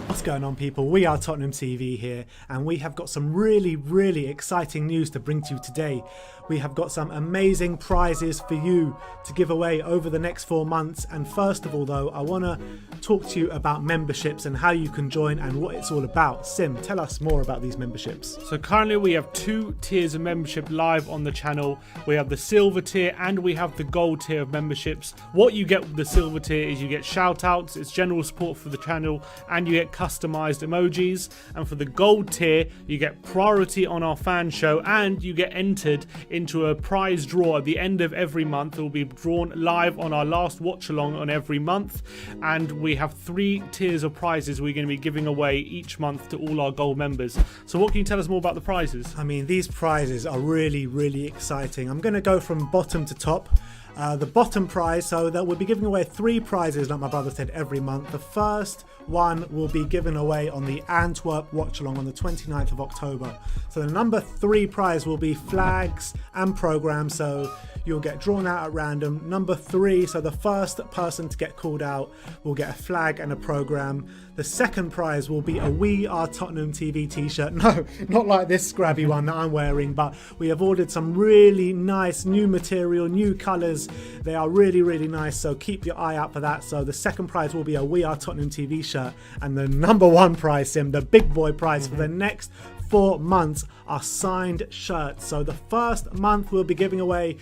What's going on, people? We are Tottenham TV here, and we have got some really exciting news to bring to you today. We have got some amazing prizes for you to give away over the next 4 months. And first of all though, I want to talk to you about memberships and how you can join and what it's all about. Sim, tell us more about these memberships. So currently we have 2 tiers of membership live on the channel. We have the silver tier and we have the gold tier of memberships. What you get with the silver tier is you get shout outs, it's general support for the channel, and you get customized emojis. And for the gold tier, you get priority on our fan show, and you get entered into a prize draw at the end of every month. It will be drawn live on our last watch along on every month, and we have 3 tiers of prizes we're going to be giving away each month to all our gold members. So what can you tell us more about the prizes? I mean, these prizes are really exciting. I'm going to go from bottom to top. The bottom prize, so that we'll be giving away 3 prizes, like my brother said, every month. The first one will be given away on the Antwerp watch along on the 29th of October. So the number 3 prize will be flags and programs, so you'll get drawn out at random. Number 3, so the first person to get called out will get a flag and a program. The second prize will be a We Are Tottenham TV t-shirt. No, not like this scrabby one that I'm wearing, but we have ordered some really nice new material, new colours. They are really nice, so keep your eye out for that. So the second prize will be a We Are Tottenham TV shirt, and the number 1 prize, Sim, the big boy prize for the next 4 months are signed shirts. So the first month we'll be giving away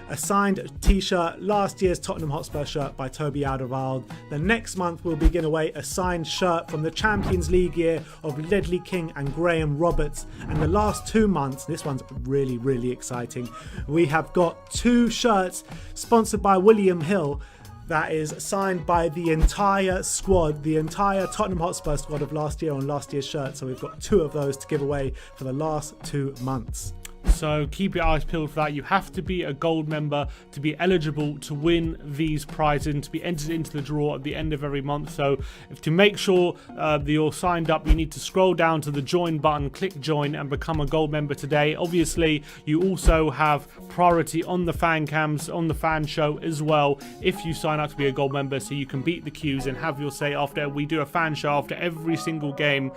a signed t-shirt, last year's Tottenham Hotspur shirt by Toby Alderweireld. The next month we'll be giving away a signed shirt from the Champions League year of Ledley King and Graham Roberts. And the last 2 months, this one's really exciting, we have got 2 shirts sponsored by William Hill that is signed by the entire squad, the entire Tottenham Hotspur squad of last year on last year's shirt. So we've got 2 of those to give away for the last 2 months. So keep your eyes peeled for that. You have to be a gold member to be eligible to win these prizes and to be entered into the draw at the end of every month. So to make sure that you're signed up, you need to scroll down to the join button, click join, and become a gold member today. Obviously, you also have priority on the fan cams, on the fan show as well, if you sign up to be a gold member, so you can beat the queues and have your say after. We do a fan show after every single game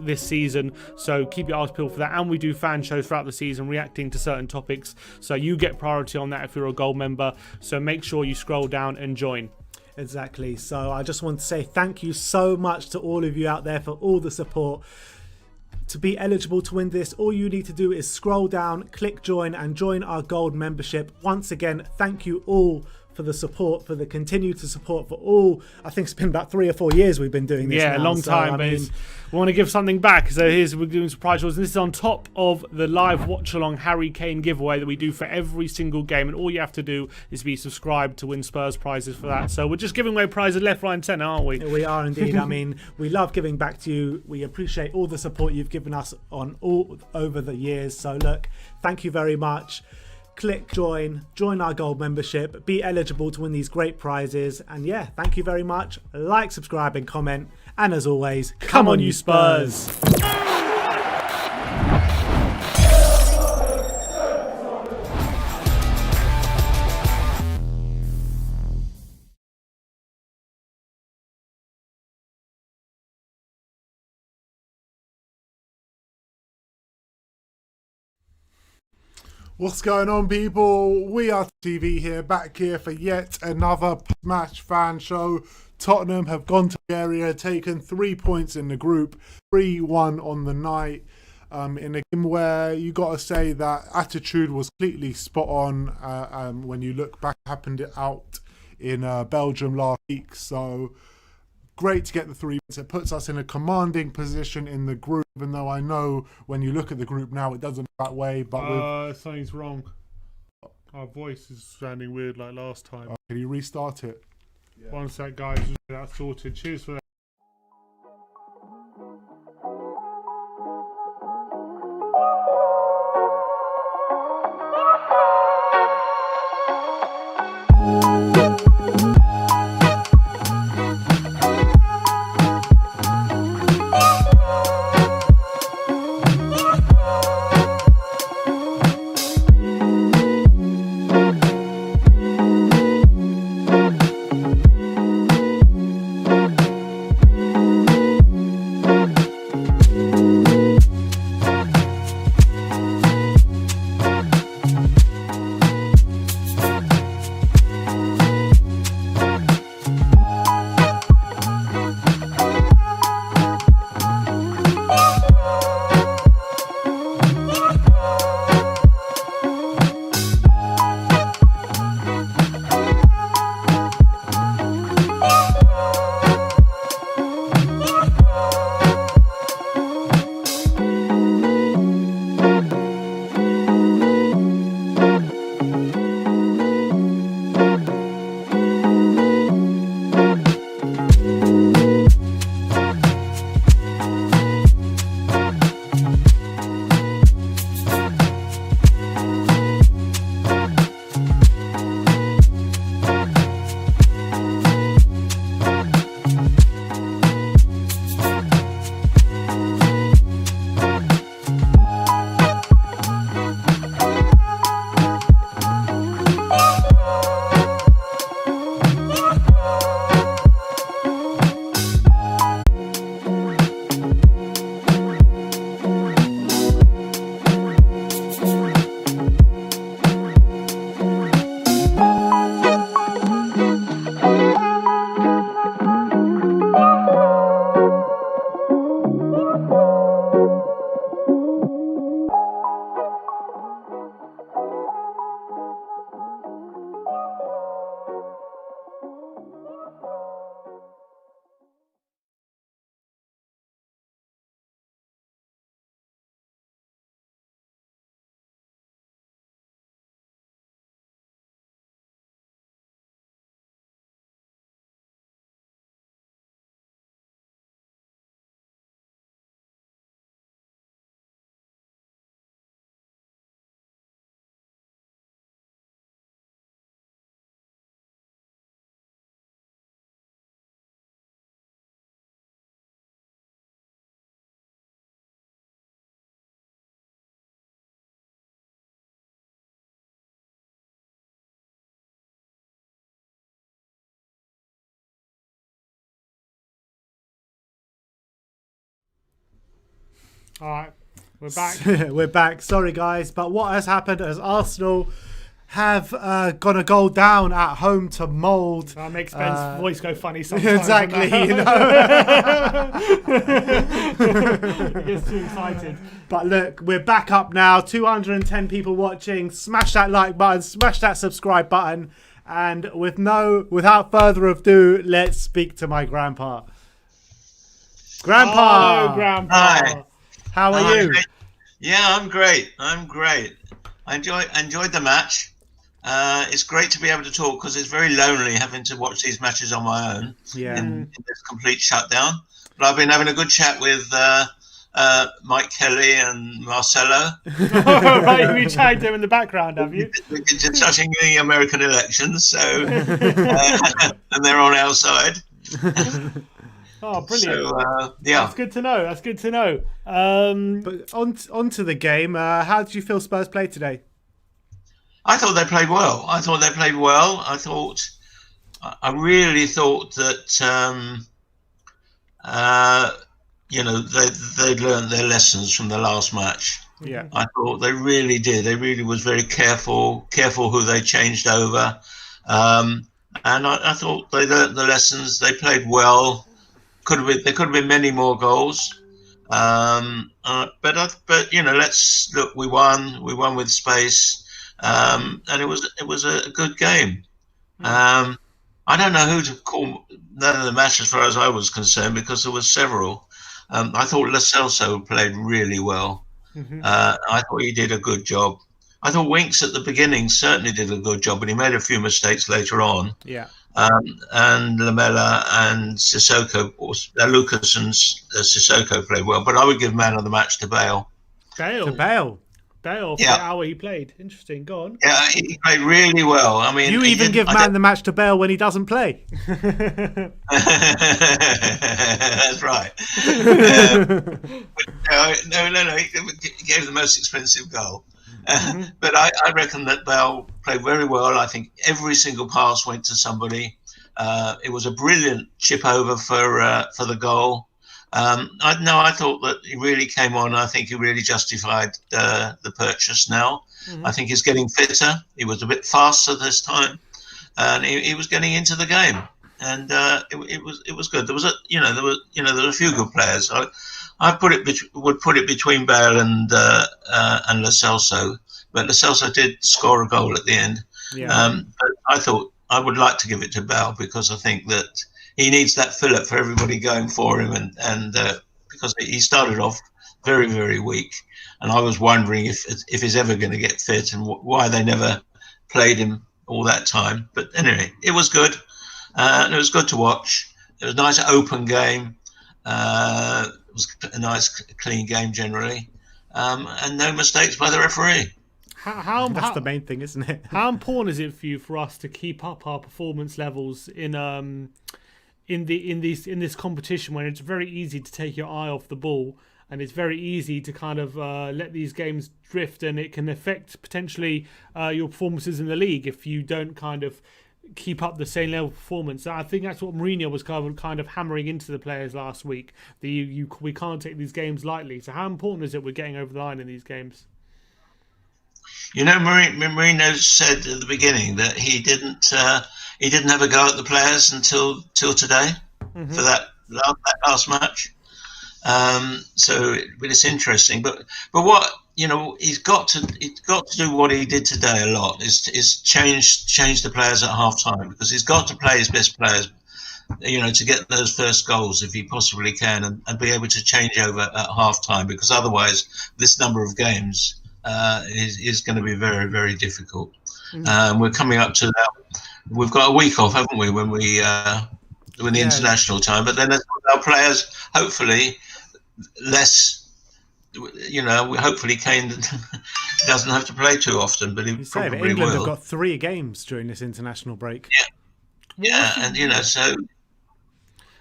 this season, so keep your eyes peeled for that. And we do fan shows throughout the season reacting to certain topics, so you get priority on that if you're a gold member. So make sure you scroll down and join. Exactly. So I just want to say thank you so much to all of you out there for all the support. To be eligible to win this, all you need to do is scroll down, click join, and join our gold membership. Once again, thank you all for the support, for the continued support for all. I think it's been about 3 or 4 years we've been doing this. Yeah, now. a long time. We want to give something back. So we're doing surprise draws. And this is on top of the live watch-along Harry Kane giveaway that we do for every single game. And all you have to do is be subscribed to win Spurs prizes for that. So we're just giving away prizes left, right and centre, aren't we? We are indeed. I mean, we love giving back to you. We appreciate all the support you've given us on all over the years. So look, thank you very much. Click join our gold membership, be eligible to win these great prizes. And yeah, thank you very much. Like, subscribe and comment. And as always, come on you Spurs. What's going on, people? We are TV here, back here for yet another Smash fan show. Tottenham have gone to the area, taken 3 points in the group, 3-1 on the night. In a game where you got to say that attitude was completely spot on when you look back, happened it out in Belgium last week. So great to get the 3 points. It puts us in a commanding position in the group, even though I know when you look at the group now, it doesn't look that way. But something's wrong. Our voice is sounding weird like last time. Can you restart it? Yeah. One sec, guys. Just get that sorted. Cheers for that. All right, we're back. We're back. Sorry, guys, but what has happened is Arsenal have got a goal down at home to Mould. That makes Ben's voice go funny sometimes. Exactly, you know. He gets too excited. But look, we're back up now. 210 people watching. Smash that like button. Smash that subscribe button. And without further ado, let's speak to my grandpa. Grandpa! Hello, Grandpa. Hi. How are you? Yeah, I'm great. I enjoyed the match. It's great to be able to talk because it's very lonely having to watch these matches on my own in this complete shutdown. But I've been having a good chat with Mike Kelly and Marcelo. Right, you've been chatting to him in the background, have you? We're discussing the American elections, so and they're on our side. Oh, brilliant. So, yeah. That's good to know. That's good to know. But on to the game. How did you feel Spurs played today? I thought they played well. I really thought that they'd learned their lessons from the last match. Yeah, I thought they really did. They really was very careful who they changed over, and I thought they learned the lessons. They played well. There could have been many more goals, but let's look. We won with space, and it was a good game. I don't know who to call none of the match as far as I was concerned because there was several. I thought Lo Celso played really well. I thought he did a good job. I thought Winks at the beginning certainly did a good job, but he made a few mistakes later on. yeah. And Lamela and Sissoko, Lucas and Sissoko played well. But I would give man of the match to Bale. Bale. Bale for Yeah. the hour he played. Interesting. Go on. Yeah, he played really well. I mean, You even give man the match to Bale when he doesn't play. That's right. No. He gave the most expensive goal. But I reckon that Bale played very well. I think every single pass went to somebody. It was a brilliant chip over for the goal. I thought that he really came on. I think he really justified the purchase now. I think he's getting fitter. He was a bit faster this time, and he was getting into the game. And it was good. There was a few good players. I would put it between Bale and Lo Celso, but Lo Celso did score a goal at the end. Yeah. But I thought I would like to give it to Bale because I think that he needs that fillip for everybody going for him, and because he started off very, very weak, and I was wondering if he's ever going to get fit and why they never played him all that time. But anyway, it was good, and it was good to watch. It was a nice open game. It was a nice, clean game generally, and no mistakes by the referee. That's the main thing, isn't it? How important is it for us to keep up our performance levels in this competition when it's very easy to take your eye off the ball and it's very easy to kind of let these games drift, and it can affect potentially your performances in the league if you don't kind of keep up the same level of performance. I think that's what Mourinho was kind of hammering into the players last week. We can't take these games lightly. So how important is it we're getting over the line in these games? You know, Mourinho said at the beginning that he didn't have a go at the players until today for that last match. So it's interesting, but what he's got to do what he did today a lot is change the players at half time, because he's got to play his best players, to get those first goals if he possibly can, and be able to change over at half time, because otherwise this number of games is going to be very, very difficult. We're coming up to that. We've got a week off, haven't we, when the international time? But then our players, hopefully, less. Hopefully Kane doesn't have to play too often, but he probably England will. have got 3 games during this international break. Yeah, and so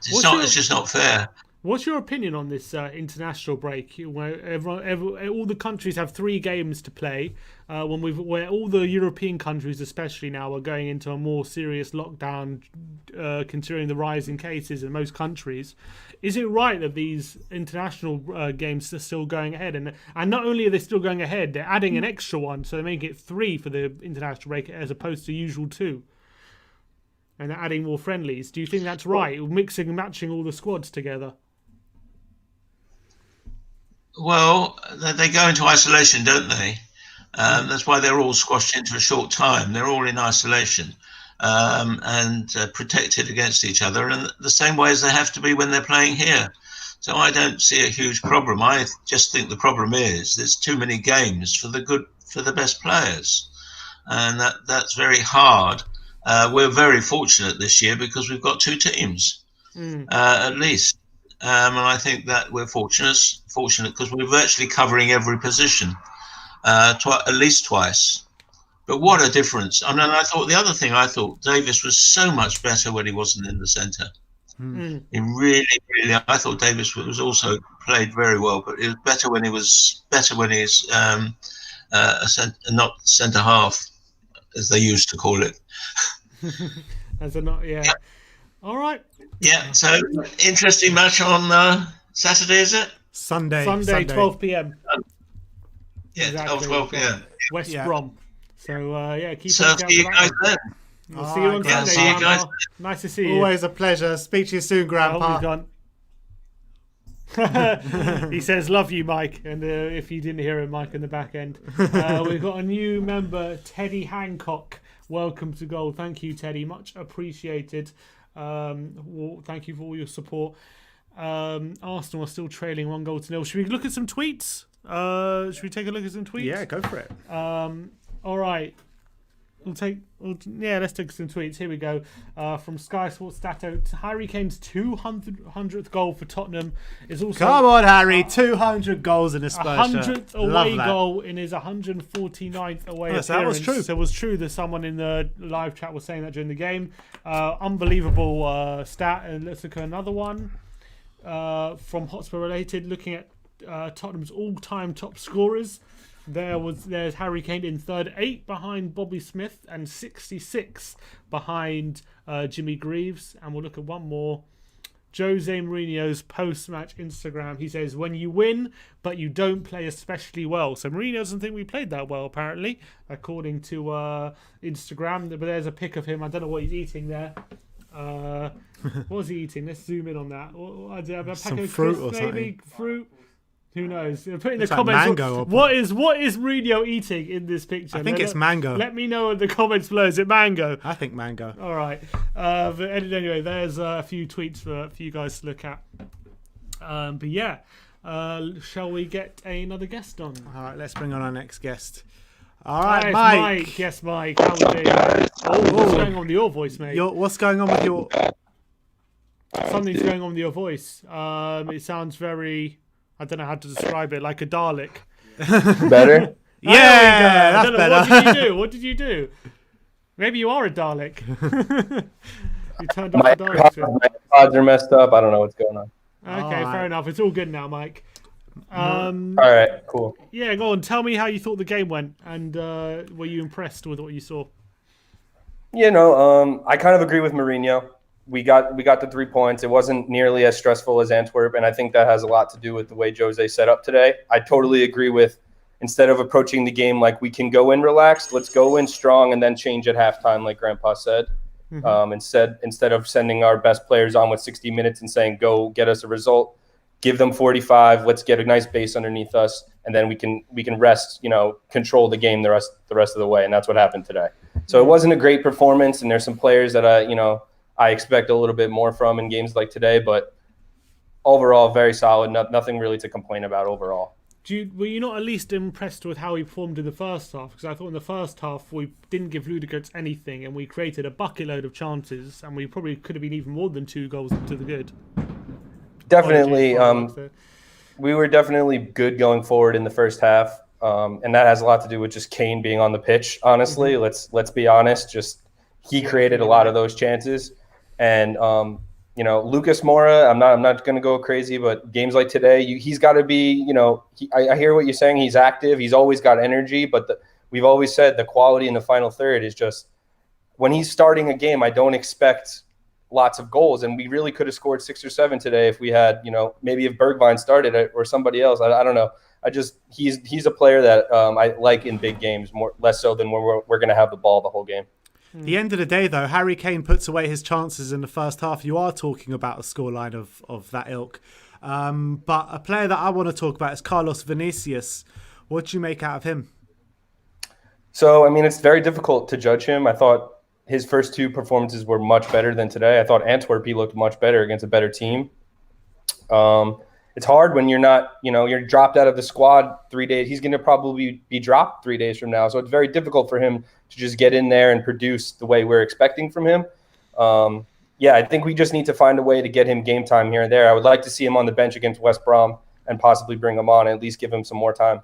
it's just not fair. What's your opinion on this international break? Where all the countries have 3 games to play, where all the European countries, especially now, are going into a more serious lockdown, considering the rise in cases in most countries. Is it right that these international games are still going ahead? And not only are they still going ahead, they're adding an extra one, so they're making it 3 for the international break as opposed to usual 2. And they're adding more friendlies. Do you think that's right? Mixing and matching all the squads together? Well, they go into isolation, don't they? That's why they're all squashed into a short time. They're all in isolation. and protected against each other, and the same way as they have to be when they're playing here. So I don't see a huge problem. I just think the problem is there's too many games for the best players, and that's very hard. We're very fortunate this year because we've got 2 teams at least, and I think that we're fortunate because we're virtually covering every position at least twice. But what a difference! And then I thought Davis was so much better when he wasn't in the centre. He really, I thought Davis was also played very well, but it was better when he's not centre half, as they used to call it. As a not, yeah. All right. Yeah. So interesting match on Saturday, is it? Sunday, 12 p.m. Yeah, Exactly. 12 p.m. West Yeah. Brom. So keep So an eye out see you for guys that one. then. We'll see you on Yeah, Sunday. see you guys. Grandpa. Nice to see you. Always a pleasure. Speak to you soon, Grandpa. He says, "Love you, Mike." And if you didn't hear him, Mike in the back end, we've got a new member, Teddy Hancock. Welcome to Gold. Thank you, Teddy. Much appreciated. Thank you for all your support. Arsenal are still trailing 1-0. Should we look at some tweets? Should we take a look at some tweets? Yeah, go for it. All right. Let's take some tweets. Here we go. From Sky Sports Stato, Harry Kane's 200th goal for Tottenham is also Come on, Harry. 200 goals in a Spurs shirt. 100th away goal in his 149th away appearance. That was true. So it was true that someone in the live chat was saying that during the game. Unbelievable stat. And let's look at another one from Hotspur Related, looking at Tottenham's all-time top scorers. There's Harry Kane in third, 8 behind Bobby Smith and 66 behind Jimmy Greaves. And we'll look at one more. Jose Mourinho's post-match Instagram. He says, "When you win, but you don't play especially well." So Mourinho doesn't think we played that well, apparently, according to Instagram. But there's a pic of him. I don't know what he's eating there. What was he eating? Let's zoom in on that. Some fruit or something. Fruit. Who knows? Put in the It's like comments mango what is Mourinho eating in this picture. I think it's mango. Let me know in the comments below. Is it mango? I think mango. All right. But anyway, there's a few tweets for you guys to look at. But yeah, shall we get another guest on? All right, let's bring on our next guest. All right, Hi, Mike. Mike. Yes, Mike. How are we doing? What's going on with your voice, mate? What's going on with your... Something's going on with your voice. It sounds very... I don't know how to describe it, like a Dalek. Better? Yeah, that's better. What did you do? Maybe you are a Dalek. You turned off My the Dalek. AirPods are messed up. I don't know what's going on. Okay, fair enough. It's all good now, Mike. All right, cool. Yeah, go on. Tell me how you thought the game went, and were you impressed with what you saw? You know, I kind of agree with Mourinho. We got the 3 points. It wasn't nearly as stressful as Antwerp, and I think that has a lot to do with the way Jose set up today. I totally agree with, instead of approaching the game like we can go in relaxed, let's go in strong and then change at halftime, like Grandpa said. Mm-hmm. Instead of sending our best players on with 60 minutes and saying, go get us a result, give them 45, let's get a nice base underneath us, and then we can rest, control the game the rest of the way, and that's what happened today. So it wasn't a great performance, and there's some players that I expect a little bit more from in games like today, but overall, very solid. Nothing really to complain about overall. Were you not at least impressed with how he performed in the first half? Because I thought in the first half we didn't give Ludogorets anything, and we created a bucket load of chances, and we probably could have been even more than 2 goals to the good. Definitely, we were definitely good going forward in the first half, and that has a lot to do with just Kane being on the pitch. Honestly, Mm-hmm. let's be honest. Just he created a lot of those chances. And Lucas Moura, I'm not going to go crazy, but games like today, he's got to be, I hear what you're saying. He's active. He's always got energy, but we've always said the quality in the final third is just, when he's starting a game, I don't expect lots of goals. And we really could have scored 6 or 7 today if we had, maybe if Bergwijn started it or somebody else. I don't know. He's a player that I like in big games, less so than when we're going to have the ball the whole game. At the end of the day, though, Harry Kane puts away his chances in the first half. You are talking about a scoreline of that ilk. But a player that I want to talk about is Carlos Vinicius. What do you make out of him? So, it's very difficult to judge him. I thought his first two performances were much better than today. I thought Antwerp, he looked much better against a better team. It's hard when you're not, you're dropped out of the squad 3 days. He's going to probably be dropped 3 days from now. So it's very difficult for him to just get in there and produce the way we're expecting from him. I think we just need to find a way to get him game time here and there. I would like to see him on the bench against West Brom and possibly bring him on and at least give him some more time.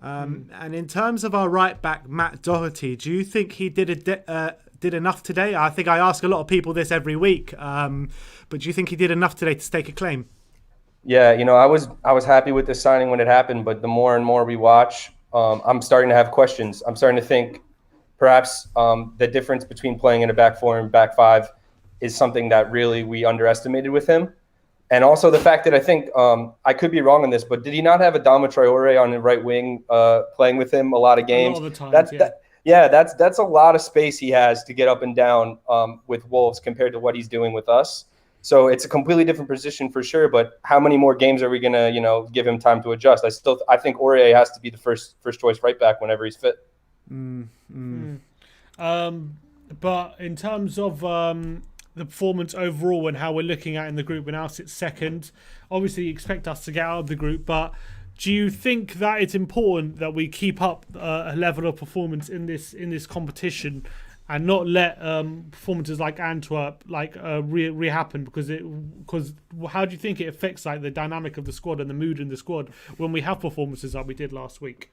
And in terms of our right back, Matt Doherty, do you think he did enough today? I think I ask a lot of people this every week, but do you think he did enough today to stake a claim? Yeah, I was happy with this signing when it happened, but the more and more we watch, I'm starting to have questions. I'm starting to think perhaps the difference between playing in a back four and back five is something that really we underestimated with him. And also the fact that I think I could be wrong on this, but did he not have Adama Traore on the right wing playing with him a lot of games? A lot of the times, that's a lot of space he has to get up and down with Wolves compared to what he's doing with us. So it's a completely different position for sure. But how many more games are we gonna, give him time to adjust? I think Aurier has to be the first choice right back whenever he's fit. But in terms of the performance overall and how we're looking at in the group, we now sit second. Obviously, you expect us to get out of the group, but do you think that it's important that we keep up a level of performance in this competition and not let performances like Antwerp re-happen? Because how do you think it affects the dynamic of the squad and the mood in the squad when we have performances like we did last week?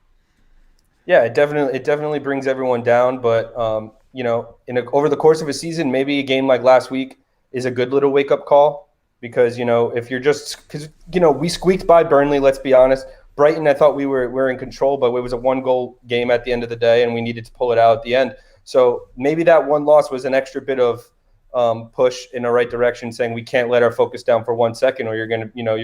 Yeah, it definitely brings everyone down, but over the course of a season, maybe a game like last week is a good little wake-up call because, if you're we squeaked by Burnley, let's be honest. Brighton, I thought we were in control, but it was a 1-goal game at the end of the day, and we needed to pull it out at the end. So maybe that one loss was an extra bit of push in the right direction, saying we can't let our focus down for 1 second, or you're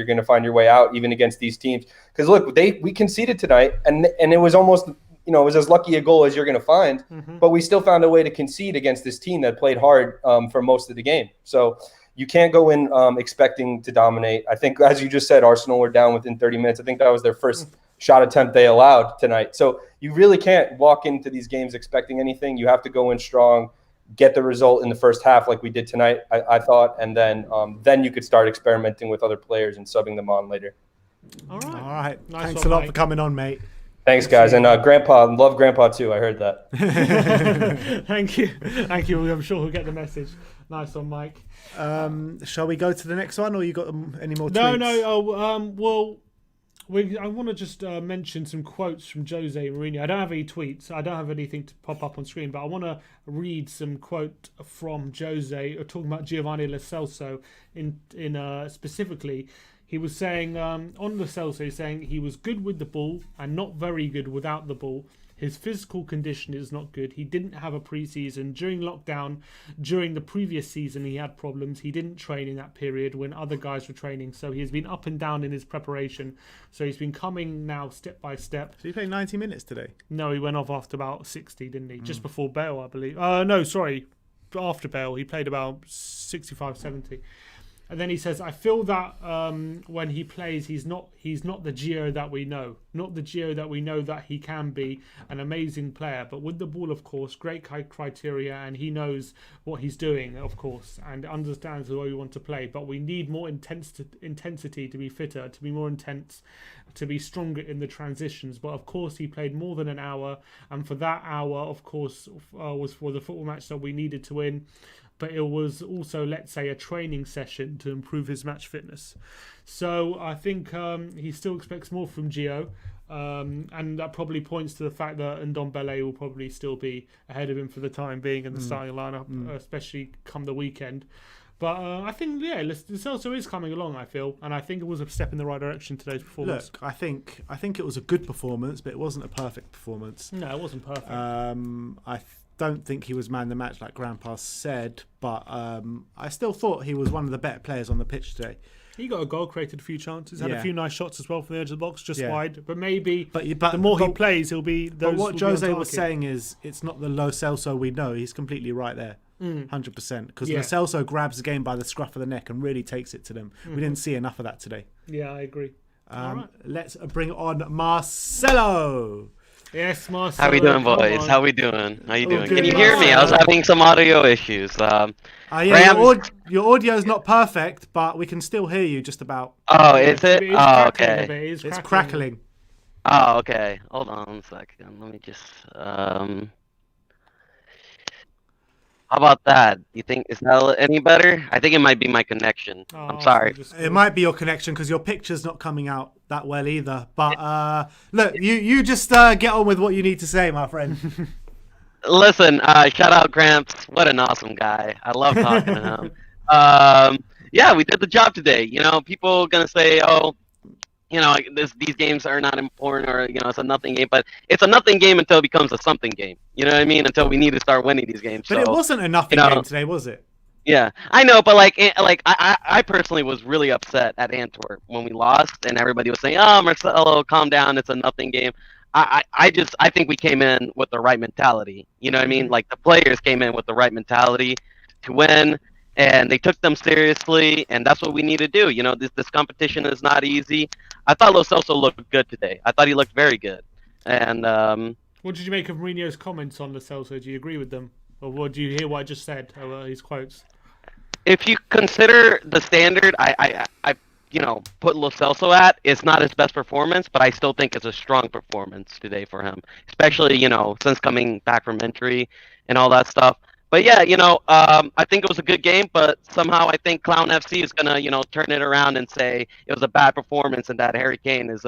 gonna find your way out even against these teams. Because look, we conceded tonight, and it was almost. It was as lucky a goal as you're going to find, but we still found a way to concede against this team that played hard for most of the game. So you can't go in expecting to dominate. I think, as you just said, Arsenal were down within 30 minutes. I think that was their first shot attempt they allowed tonight. So you really can't walk into these games expecting anything. You have to go in strong, get the result in the first half like we did tonight, I thought, and then you could start experimenting with other players and subbing them on later. All right. Nice Thanks one, a lot mate. for coming on, mate. Thanks, guys. And Grandpa, love Grandpa too. I heard that. Thank you. I'm sure he'll get the message. Nice one, Mike. Shall we go to the next one, or you got any more tweets? No. I want to just mention some quotes from Jose Mourinho. I don't have any tweets. I don't have anything to pop up on screen, but I want to read some quote from Jose talking about Giovanni Lo Celso in specifically. He was saying on Lo Celso, he's saying he was good with the ball and not very good without the ball. His physical condition is not good. He didn't have a pre-season. During lockdown, during the previous season, he had problems. He didn't train in that period when other guys were training. So he has been up and down in his preparation. So he's been coming now step by step. So he played 90 minutes today? No, he went off after about 60, didn't he? Just before Bale, I believe. No, sorry. After Bale, he played about 65, 70. And then he says, I feel that when he plays, he's not the Gio that we know. Not the Gio that we know that he can be, an amazing player. But with the ball, of course, great criteria, and he knows what he's doing, of course, and understands the way we want to play. But we need more intensity to be fitter, to be more intense, to be stronger in the transitions. But, of course, he played more than an hour. And for that hour, of course, was for the football match that we needed to win. But it was also, let's say, a training session to improve his match fitness. So I think he still expects more from Gio. And that probably points to the fact that Ndombele will probably still be ahead of him for the time being in the starting lineup, especially come the weekend. But I think, Lo Celso is coming along, I feel. And I think it was a step in the right direction, today's performance. Look, I think it was a good performance, but it wasn't a perfect performance. No, it wasn't perfect. I don't think he was man of the match like Grandpa said, but I still thought he was one of the better players on the pitch today. He got a goal, created a few chances, had a few nice shots as well from the edge of the box, just wide. But maybe the more he plays, he'll be. But what Jose was saying is, it's not the Lo Celso we know. He's completely right there, 100%. Because Lo Celso grabs the game by the scruff of the neck and really takes it to them. We didn't see enough of that today. Yeah, I agree. Let's bring on Marcelo. Yes, Marcel. How we doing, come boys? on. How we doing? How you All doing? good, Can you hear me? I was Marcel. having some audio issues. Yeah, Rams. your audio's not perfect, but we can still hear you just about. Oh, Yeah, is it? It is Oh, crackling a okay. bit. It is It's crackling. crackling. Oh, okay. Hold on one second. Let me just. How about that? You think is that any better? I think it might be my connection. I'm Oh, sorry. It might be your connection because your picture's not coming out that well either. But look, you just get on with what you need to say, my friend. Listen, shout out Gramps. What an awesome guy. I love talking to him. Yeah, we did the job today. You know, people gonna say, oh, you know, these games are not important, or you know, it's a nothing game. But it's a nothing game until it becomes a something game. You know what I mean? Until we need to start winning these games. But so, it wasn't a nothing game today, was it? Yeah, I know, but I personally was really upset at Antwerp when we lost, and everybody was saying, "Oh, Marcelo, calm down, it's a nothing game." I think we came in with the right mentality. You know what I mean? Like the players came in with the right mentality to win, and they took them seriously, and that's what we need to do. You know, this competition is not easy. I thought Lo Celso looked good today. I thought he looked very good, and What did you make of Mourinho's comments on the Celso? Do you agree with them, or what do you hear what I just said? His quotes. if you consider the standard, I you know, put Lo Celso at, it's not his best performance, but I still think it's a strong performance today for him, especially, you know, since coming back from injury and all that stuff. But yeah, you know, I think it was a good game, but somehow I think Clown FC is gonna, you know, turn it around and say it was a bad performance and that Harry Kane is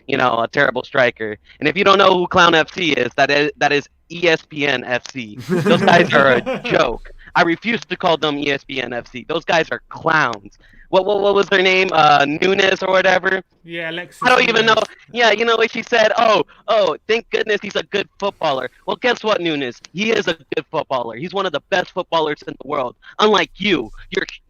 you know, a terrible striker. And if you don't know who Clown FC is, that is ESPN FC. Those guys are a joke. I refuse to call them ESPN FC. Those guys are clowns. What was their name? Nunes or whatever. Yeah, Alexis. I don't even Nunes. know. Yeah, you know what she said? Oh, thank goodness he's a good footballer. Well, guess what, Nunes? He is a good footballer. He's one of the best footballers in the world. Unlike you,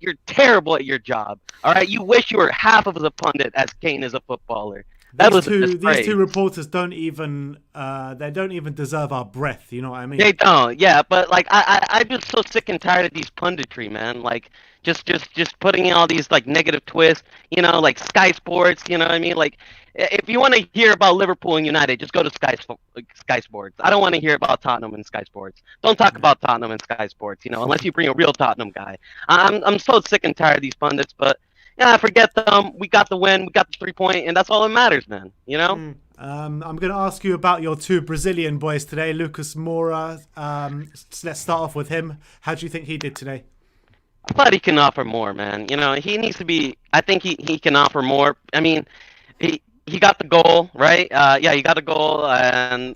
you're terrible at your job. All right, you wish you were half of as a pundit as Kane is a footballer. These two reporters don't even they don't even deserve our breath. You know what I mean? They don't, yeah, but like I'm just so sick and tired of these punditry, man. Like just putting in all these like negative twists, you know, like Sky Sports, you know what I mean? Like if you want to hear about Liverpool and United, just go to Sky Sports. I don't want to hear about Tottenham and Sky Sports. Don't talk about Tottenham and Sky Sports, you know, unless you bring a real Tottenham guy. I'm so sick and tired of these pundits, but yeah, forget them. We got the win. We got the 3-point, and that's all that matters, man. You know? I'm going to ask you about your two Brazilian boys today, Lucas Moura. Let's start off with him. How do you think he did today? I thought he can offer more, man. You know, he needs to be. I think he can offer more. I mean, he got the goal, right? Yeah, he got a goal, and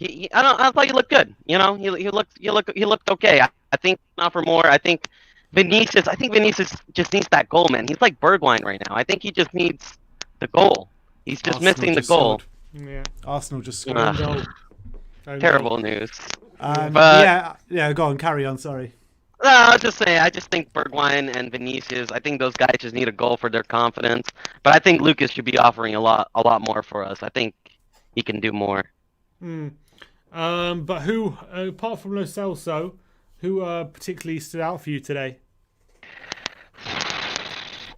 I thought he looked good. You know, he looked okay. I think he can offer more. I think Vinicius just needs that goal, man. He's like Bergwijn right now. I think he just needs the goal. He's just missing the goal. Yeah. Arsenal just scored. Terrible news. Yeah, go on, carry on. Sorry. No, I was just saying. I just think Bergwijn and Vinicius. I think those guys just need a goal for their confidence. But I think Lucas should be offering a lot more for us. I think he can do more. But who, apart from Lo Celso, who particularly stood out for you today?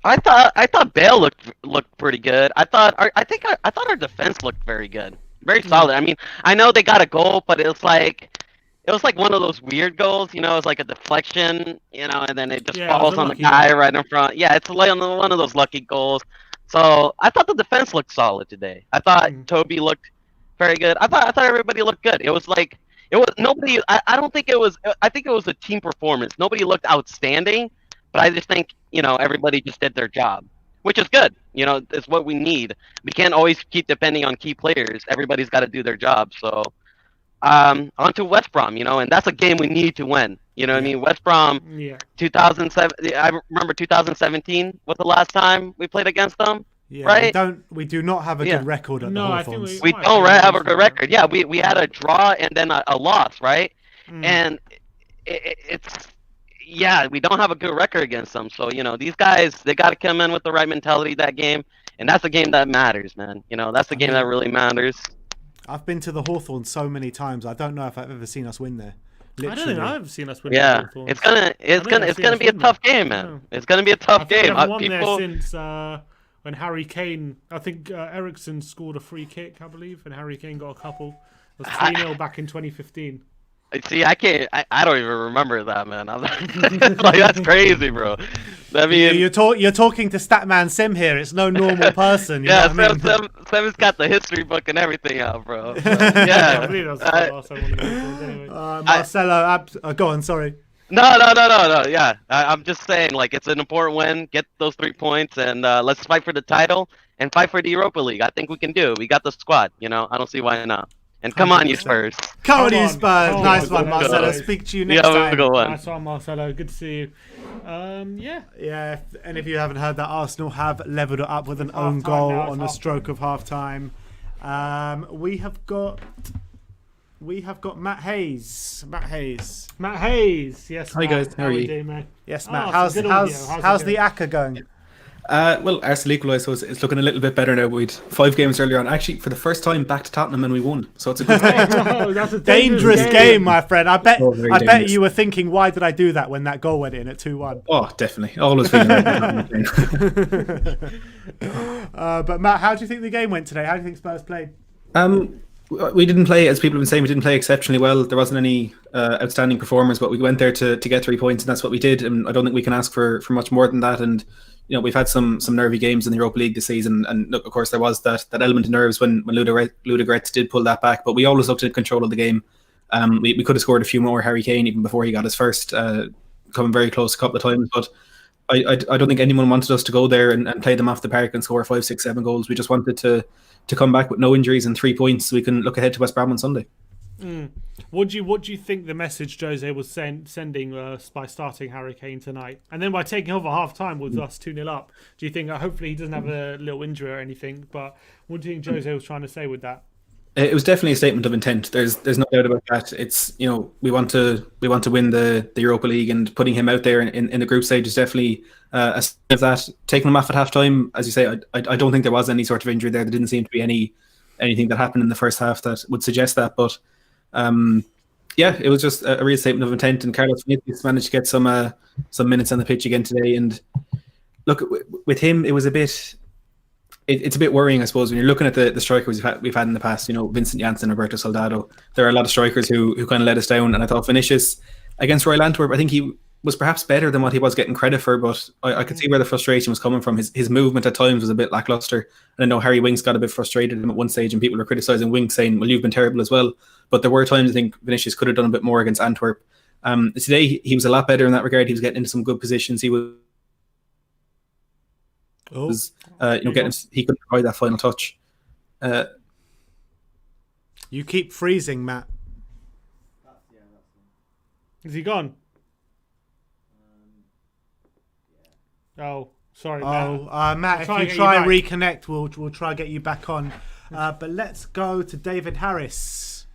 I thought Bale looked pretty good. I thought our defense looked very good, very solid. I mean, I know they got a goal, but it was like one of those weird goals. You know, it's like a deflection. You know, and then it just falls on the guy right in front. Yeah, it's like one of those lucky goals. So I thought the defense looked solid today. I thought Toby looked very good. I thought everybody looked good. It was like nobody. I don't think it was. I think it was a team performance. Nobody looked outstanding. But I just think, you know, everybody just did their job, which is good. You know, it's what we need. We can't always keep depending on key players. Everybody's got to do their job. So, on to West Brom, you know, and that's a game we need to win. You know what I mean? West Brom, 2007. I remember 2017 was the last time we played against them. Yeah, right? We do not have a good record at the Hawthorns. We don't have a good record. Yeah, we had a draw and then a loss, right? And it's. Yeah, we don't have a good record against them. So, you know, these guys, they got to come in with the right mentality that game. And that's the game that matters, man. You know, that's the game that really matters. I've been to the Hawthorns so many times. I don't know if I've ever seen us win there. Literally. I don't think I've seen us win. Yeah, it's gonna be a tough game, man. It's gonna be a tough game. I haven't won there since when Harry Kane, I think Ericsson scored a free kick, I believe, and Harry Kane got a couple. It was 3-0 back in 2015. See, I can't. I don't even remember that, man. I'm like, that's crazy, bro. I mean, you're talking to Statman Sim here. It's no normal person. You yeah, know what I mean? Sam's got the history book and everything out, bro. So, I yeah. believe that was the last time one of the goals, anyway. Marcelo, go on. Sorry. No. Yeah, I'm just saying, like, it's an important win. Get those 3 points, and let's fight for the title and fight for the Europa League. I think we can do it. We got the squad. You know, I don't see why not. And come on, you 100%. Spurs. Come on, you Spurs. Come Nice on, one, Marcelo. guys. Speak to you next Yeah, time. good one. Nice one, Marcelo. Good to see you. Yeah. Yeah, and if you haven't heard that, Arsenal have levelled it up with an own Half-time goal now, it's on the half-time. stroke of half time. We have got Matt Hayes. Matt Hayes. Matt Hayes. Yes. Hi, Matt. guys. How are you? doing, mate? Yes, Oh, Matt. some how's good audio. how's it the going? ACCA going? Well, Arsenal equalised, so it's looking a little bit better now. We'd 5 games earlier on. Actually, for the first time, back to Tottenham and we won. So it's a good thing. Oh, that's a Dangerous game, my friend. I bet Oh, very I bet dangerous. you were thinking, why did I do that when that goal went in at 2-1? Oh, definitely. Always feeling right. But Matt, how do you think the game went today? How do you think Spurs played? We didn't play, as people have been saying, we didn't play exceptionally well. There wasn't any outstanding performers, but we went there to get 3 points, and that's what we did. And I don't think we can ask for much more than that. And you know, we've had some nervy games in the Europa League this season, and look, of course, there was that element of nerves when Ludogorets did pull that back. But we always looked at control of the game. We could have scored a few more. Harry Kane, even before he got his first, coming very close a couple of times. But I don't think anyone wanted us to go there and play them off the park and score 5, 6, 7 goals. We just wanted to come back with no injuries and 3 points so we can look ahead to West Brom on Sunday. What do you think the message Jose was sending by starting Harry Kane tonight, and then by taking over half time with us 2-0 up? Do you think hopefully he doesn't have a little injury or anything? But what do you think Jose was trying to say with that? It was definitely a statement of intent. There's no doubt about that. It's, you know, we want to win the Europa League, and putting him out there in the group stage is definitely a sign of that. Taking him off at half time, as you say, I don't think there was any sort of injury there. There didn't seem to be anything that happened in the first half that would suggest that. But yeah, it was just a real statement of intent. And Carlos Vinicius managed to get some minutes on the pitch again today. And look, with him, it was a bit. It's a bit worrying, I suppose, when you're looking at the strikers we've had in the past. You know, Vincent Janssen, Roberto Soldado. There are a lot of strikers who kind of let us down. And I thought Vinicius against Royal Antwerp, I think he was perhaps better than what he was getting credit for. But I could see where the frustration was coming from. His movement at times was a bit lackluster. And I know Harry Winks got a bit frustrated at him at one stage, and people were criticising Winks, saying, "Well, you've been terrible as well." But there were times I think Vinicius could have done a bit more against Antwerp. Today he was a lot better in that regard. He was getting into some good positions. He was. He could provide that final touch. You keep freezing, Matt. Is he gone? Oh, sorry, Matt. Matt, We'll if you try and reconnect, we'll try and get you back on. But let's go to David Harris.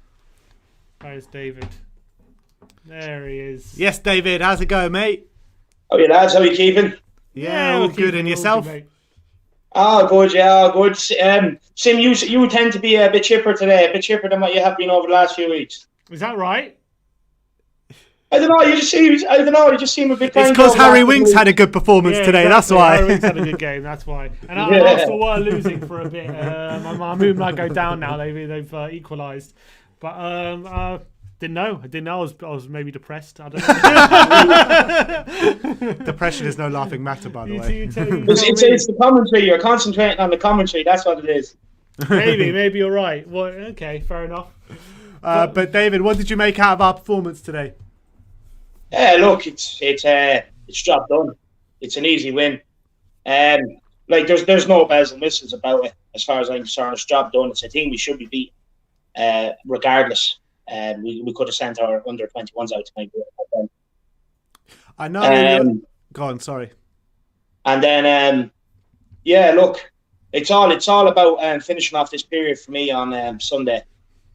Where's David? There he is. Yes, David, how's it going, mate? How are you lads? How are you keeping? Yeah, all good. And yourself? Oh, good, yeah, good. Sim, you tend to be a bit chipper today, a bit chipper than what you have been over the last few weeks. Is that right? I don't know, you just seem a bit... It's because Harry Winks had a good performance today, exactly. that's why. Harry Winks had a good game, that's why. And Arsenal were losing for a bit. My mood might go down now, they've equalised. But didn't know. I was maybe depressed. I don't know. Depression is no laughing matter, by the way. It's the commentary. You're concentrating on the commentary. That's what it is. Maybe you're right. Well, okay, fair enough. But David, what did you make out of our performance today? Yeah, look, it's job done. It's an easy win. There's no bells and whistles about it as far as I'm concerned. It's job done. It's a team we should be beating, regardless. We could have sent our under 21s out to make it. I know. Go on, sorry. And then, look, it's all about finishing off this period for me on Sunday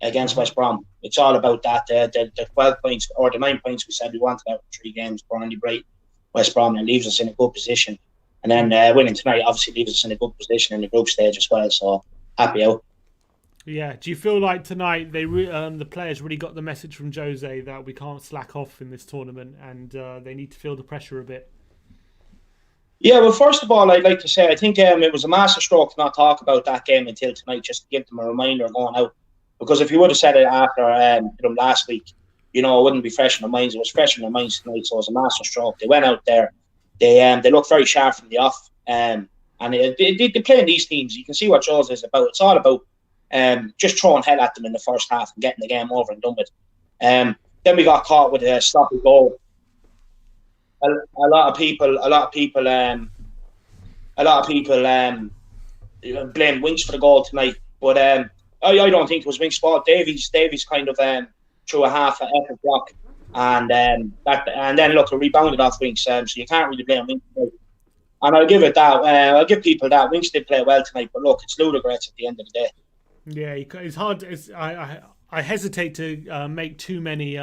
against West Brom. It's all about that. The 12 points or the 9 points we said we wanted out of 3 games. Burnley, Brighton, West Brom, and leaves us in a good position. And then winning tonight obviously leaves us in a good position in the group stage as well. So happy out. Yeah. Do you feel like tonight the players really got the message from Jose that we can't slack off in this tournament and they need to feel the pressure a bit? Yeah, well, first of all, I'd like to say I think it was a masterstroke to not talk about that game until tonight, just to give them a reminder going out. Because if you would have said it after them last week, it wouldn't be fresh in their minds. It was fresh in their minds tonight, so it was a masterstroke. They went out there. They looked very sharp from the off. And they playing these teams. You can see what Jaws is about. It's all about just throwing hell at them in the first half and getting the game over and done with. Then we got caught with a sloppy goal. A lot of people blame Winks for the goal tonight, but I don't think it was Winks' fault. Davies kind of threw a half effort block, and then look, it rebounded off Winks, so you can't really blame Winks. And I'll give it that. I'll give people that. Winks did play well tonight, but look, it's Ludogorets at the end of the day. Yeah, it's hard. I hesitate to make too many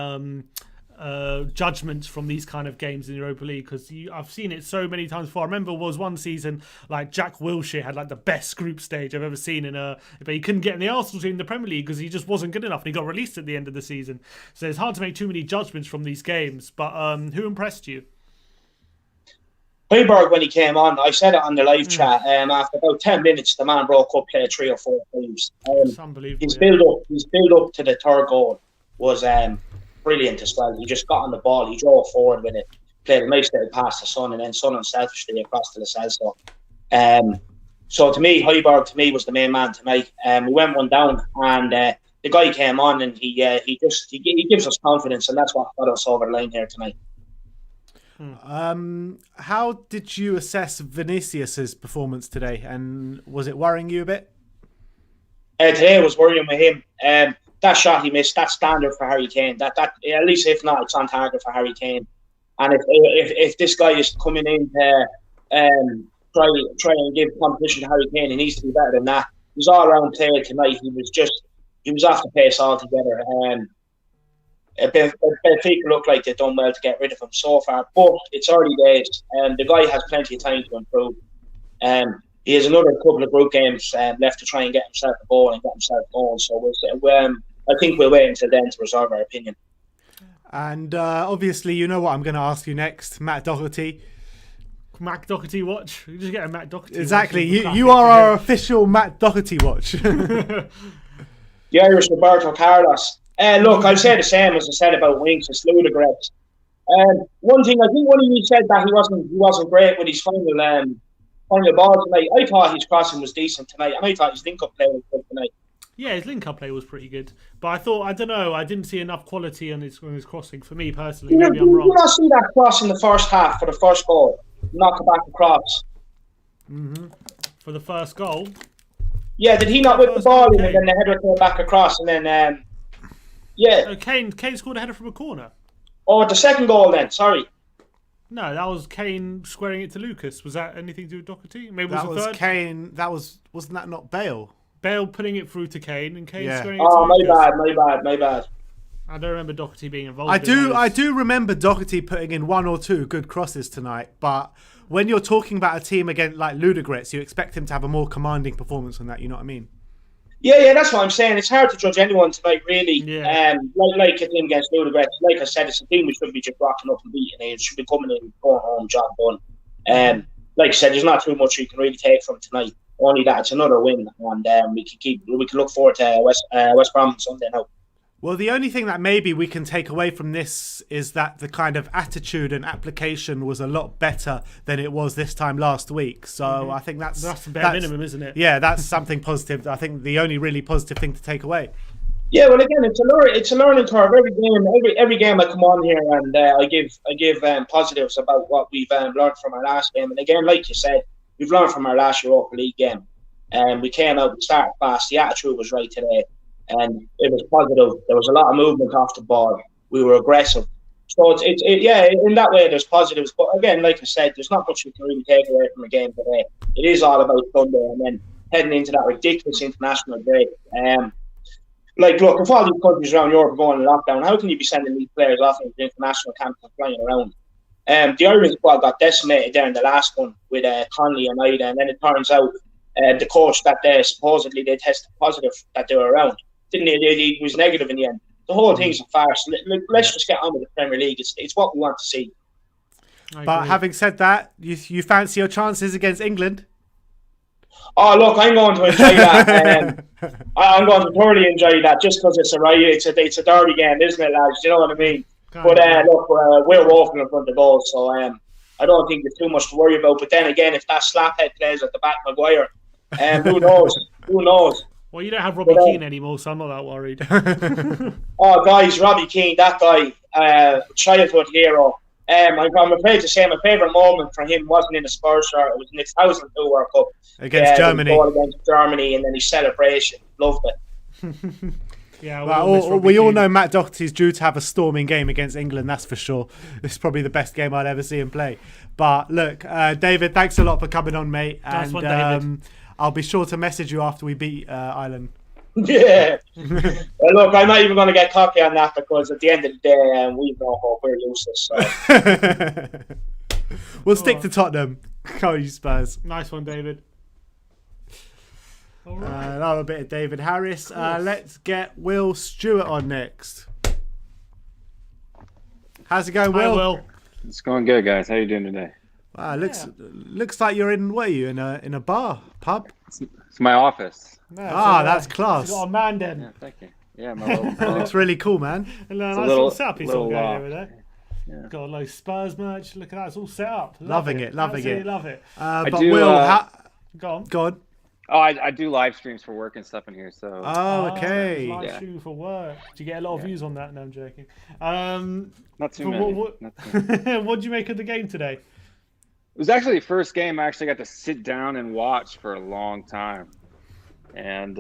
judgments from these kind of games in the Europa League, because I've seen it so many times before. I remember was one season like Jack Wilshere had like the best group stage I've ever seen but he couldn't get in the Arsenal team in the Premier League because he just wasn't good enough and he got released at the end of the season. So it's hard to make too many judgments from these games. But who impressed you? Højbjerg, when he came on, I said it on the live chat. After about 10 minutes, the man broke up play 3 or 4 times. It's unbelievable. His build up to the third goal was brilliant as well. He just got on the ball, he drove forward with it, played a nice little pass to Son, and then Son unselfishly across to the Celso. So to me, Højbjerg was the main man tonight. We went one down, and the guy came on, and he gives us confidence, and that's what got us over the line here tonight. How did you assess Vinicius's performance today, and was it worrying you a bit? Today was worrying with him. That shot he missed, that's standard for Harry Kane. That at least if not, it's on target for Harry Kane. And if this guy is coming in to try and give competition to Harry Kane, he needs to be better than that. He was all around player tonight. He was off the pace altogether. Benfica look like they've done well to get rid of him so far, but it's early days. The guy has plenty of time to improve. He has another couple of group games left to try and get himself a goal and get himself going. So I think we'll wait until then to reserve our opinion. And obviously, you know what I'm going to ask you next, Matt Doherty. Matt Doherty watch? You just get a Matt Doherty. Exactly. You are our official Matt Doherty watch. The Irish Roberto Carlos. Look, I'll say the same as I said about Winks. It's Ludogorets. One thing, I think one of you said that he wasn't great with his final ball tonight. I thought his crossing was decent tonight, and I thought his link-up play was good tonight. Yeah, his link-up play was pretty good, but I don't know, I didn't see enough quality on his crossing for me personally. Maybe I'm wrong. Did you not see that cross in the first half for the first goal? Knock it back across. For the first goal. Yeah, did he not whip the ball in and then the header came back across and then? Yeah. So Kane scored a header from a corner. Oh, the second goal then. Sorry. No, that was Kane squaring it to Lucas. Was that anything to do with Doherty? Maybe that it was the third. Kane. Wasn't that not Bale? Bale putting it through to Kane and Kane squaring it to Lucas. My bad. I don't remember Doherty being involved. I do remember Doherty putting in 1 or 2 good crosses tonight, but when you're talking about a team against like Ludogorets, you expect him to have a more commanding performance than that. You know what I mean? Yeah, that's what I'm saying. It's hard to judge anyone tonight, really. Yeah. Like a team against Ludogorets, like I said, it's a team we should be just rocking up and beating. It should be coming in, going home, job done. Like I said, there's not too much you can really take from tonight. Only that it's another win, and we can look forward to West Brom on Sunday now. Well, the only thing that maybe we can take away from this is that the kind of attitude and application was a lot better than it was this time last week. So I think that's the bare minimum, isn't it? Yeah, that's something positive. I think the only really positive thing to take away. Yeah, well, again, it's a learning curve. Every game I come on here and I give positives about what we've learned from our last game. And again, like you said, we've learned from our last Europa League game. We came out, we started fast. The attitude was right today. And it was positive. There was a lot of movement off the ball. We were aggressive. So in that way, there's positives. But again, like I said, there's not much you can really take away from a game today. It is all about Sunday and then heading into that ridiculous international break. Look, if all these countries around Europe are going in lockdown, how can you be sending these players off into the international camps and flying around? The Irish squad got decimated there in the last one with Conley and Ida, and then it turns out the coach that supposedly they tested positive that they were around. He was negative in the end. The whole thing's a farce. Let's just get on with the Premier League. It's what we want to see. But having said that, you fancy your chances against England? Oh, look, I'm going to enjoy that. I'm going to thoroughly enjoy that just because it's a dirty game, isn't it, lads? You know what I mean? But look, we're walking in front of the goal, so I don't think there's too much to worry about. But then again, if that slaphead plays at the back, Maguire, who knows? Who knows? Well, you don't have Robbie Keane anymore, so I'm not that worried. Oh, guys, Robbie Keane, that guy, childhood hero. I'm afraid to say my favourite moment for him wasn't in the Spurs shirt. It was in the 2002 World Cup. Against Germany. Against Germany, and then his celebration. Loved it. Yeah, we all know Matt Doherty's due to have a storming game against England, that's for sure. This is probably the best game I'll ever see him play. But look, David, thanks a lot for coming on, mate. Nice And one, David. I'll be sure to message you after we beat Ireland. Yeah. Well, look, I'm not even going to get cocky on that because at the end of the day, we know how we're useless. So. We'll stick to Tottenham. Go you Spurs. Nice one, David. All right. Another bit of David Harris. Let's get Will Stewart on next. How's it going, Will? Hi, Will. It's going good, guys. How you doing today? Wow, looks like you're in. What are you in a bar, pub? It's my office. Yeah, That's class. He's got a man den. Yeah, thank you. Yeah, my little. Looks really cool, man. And nice a little little- setup he's little all going loft. over there. Yeah. Got a low Spurs merch. Look at that, it's all set up. Loving it. Absolutely love it. But do, Will, Go on. go on. Oh, I do live streams for work and stuff in here, so. Oh, okay. Live Yeah. stream for work. Do you get a lot of views on that? No, I'm joking. Not too but many. what do you make of the game today? It was actually the first game I actually got to sit down and watch for a long time, and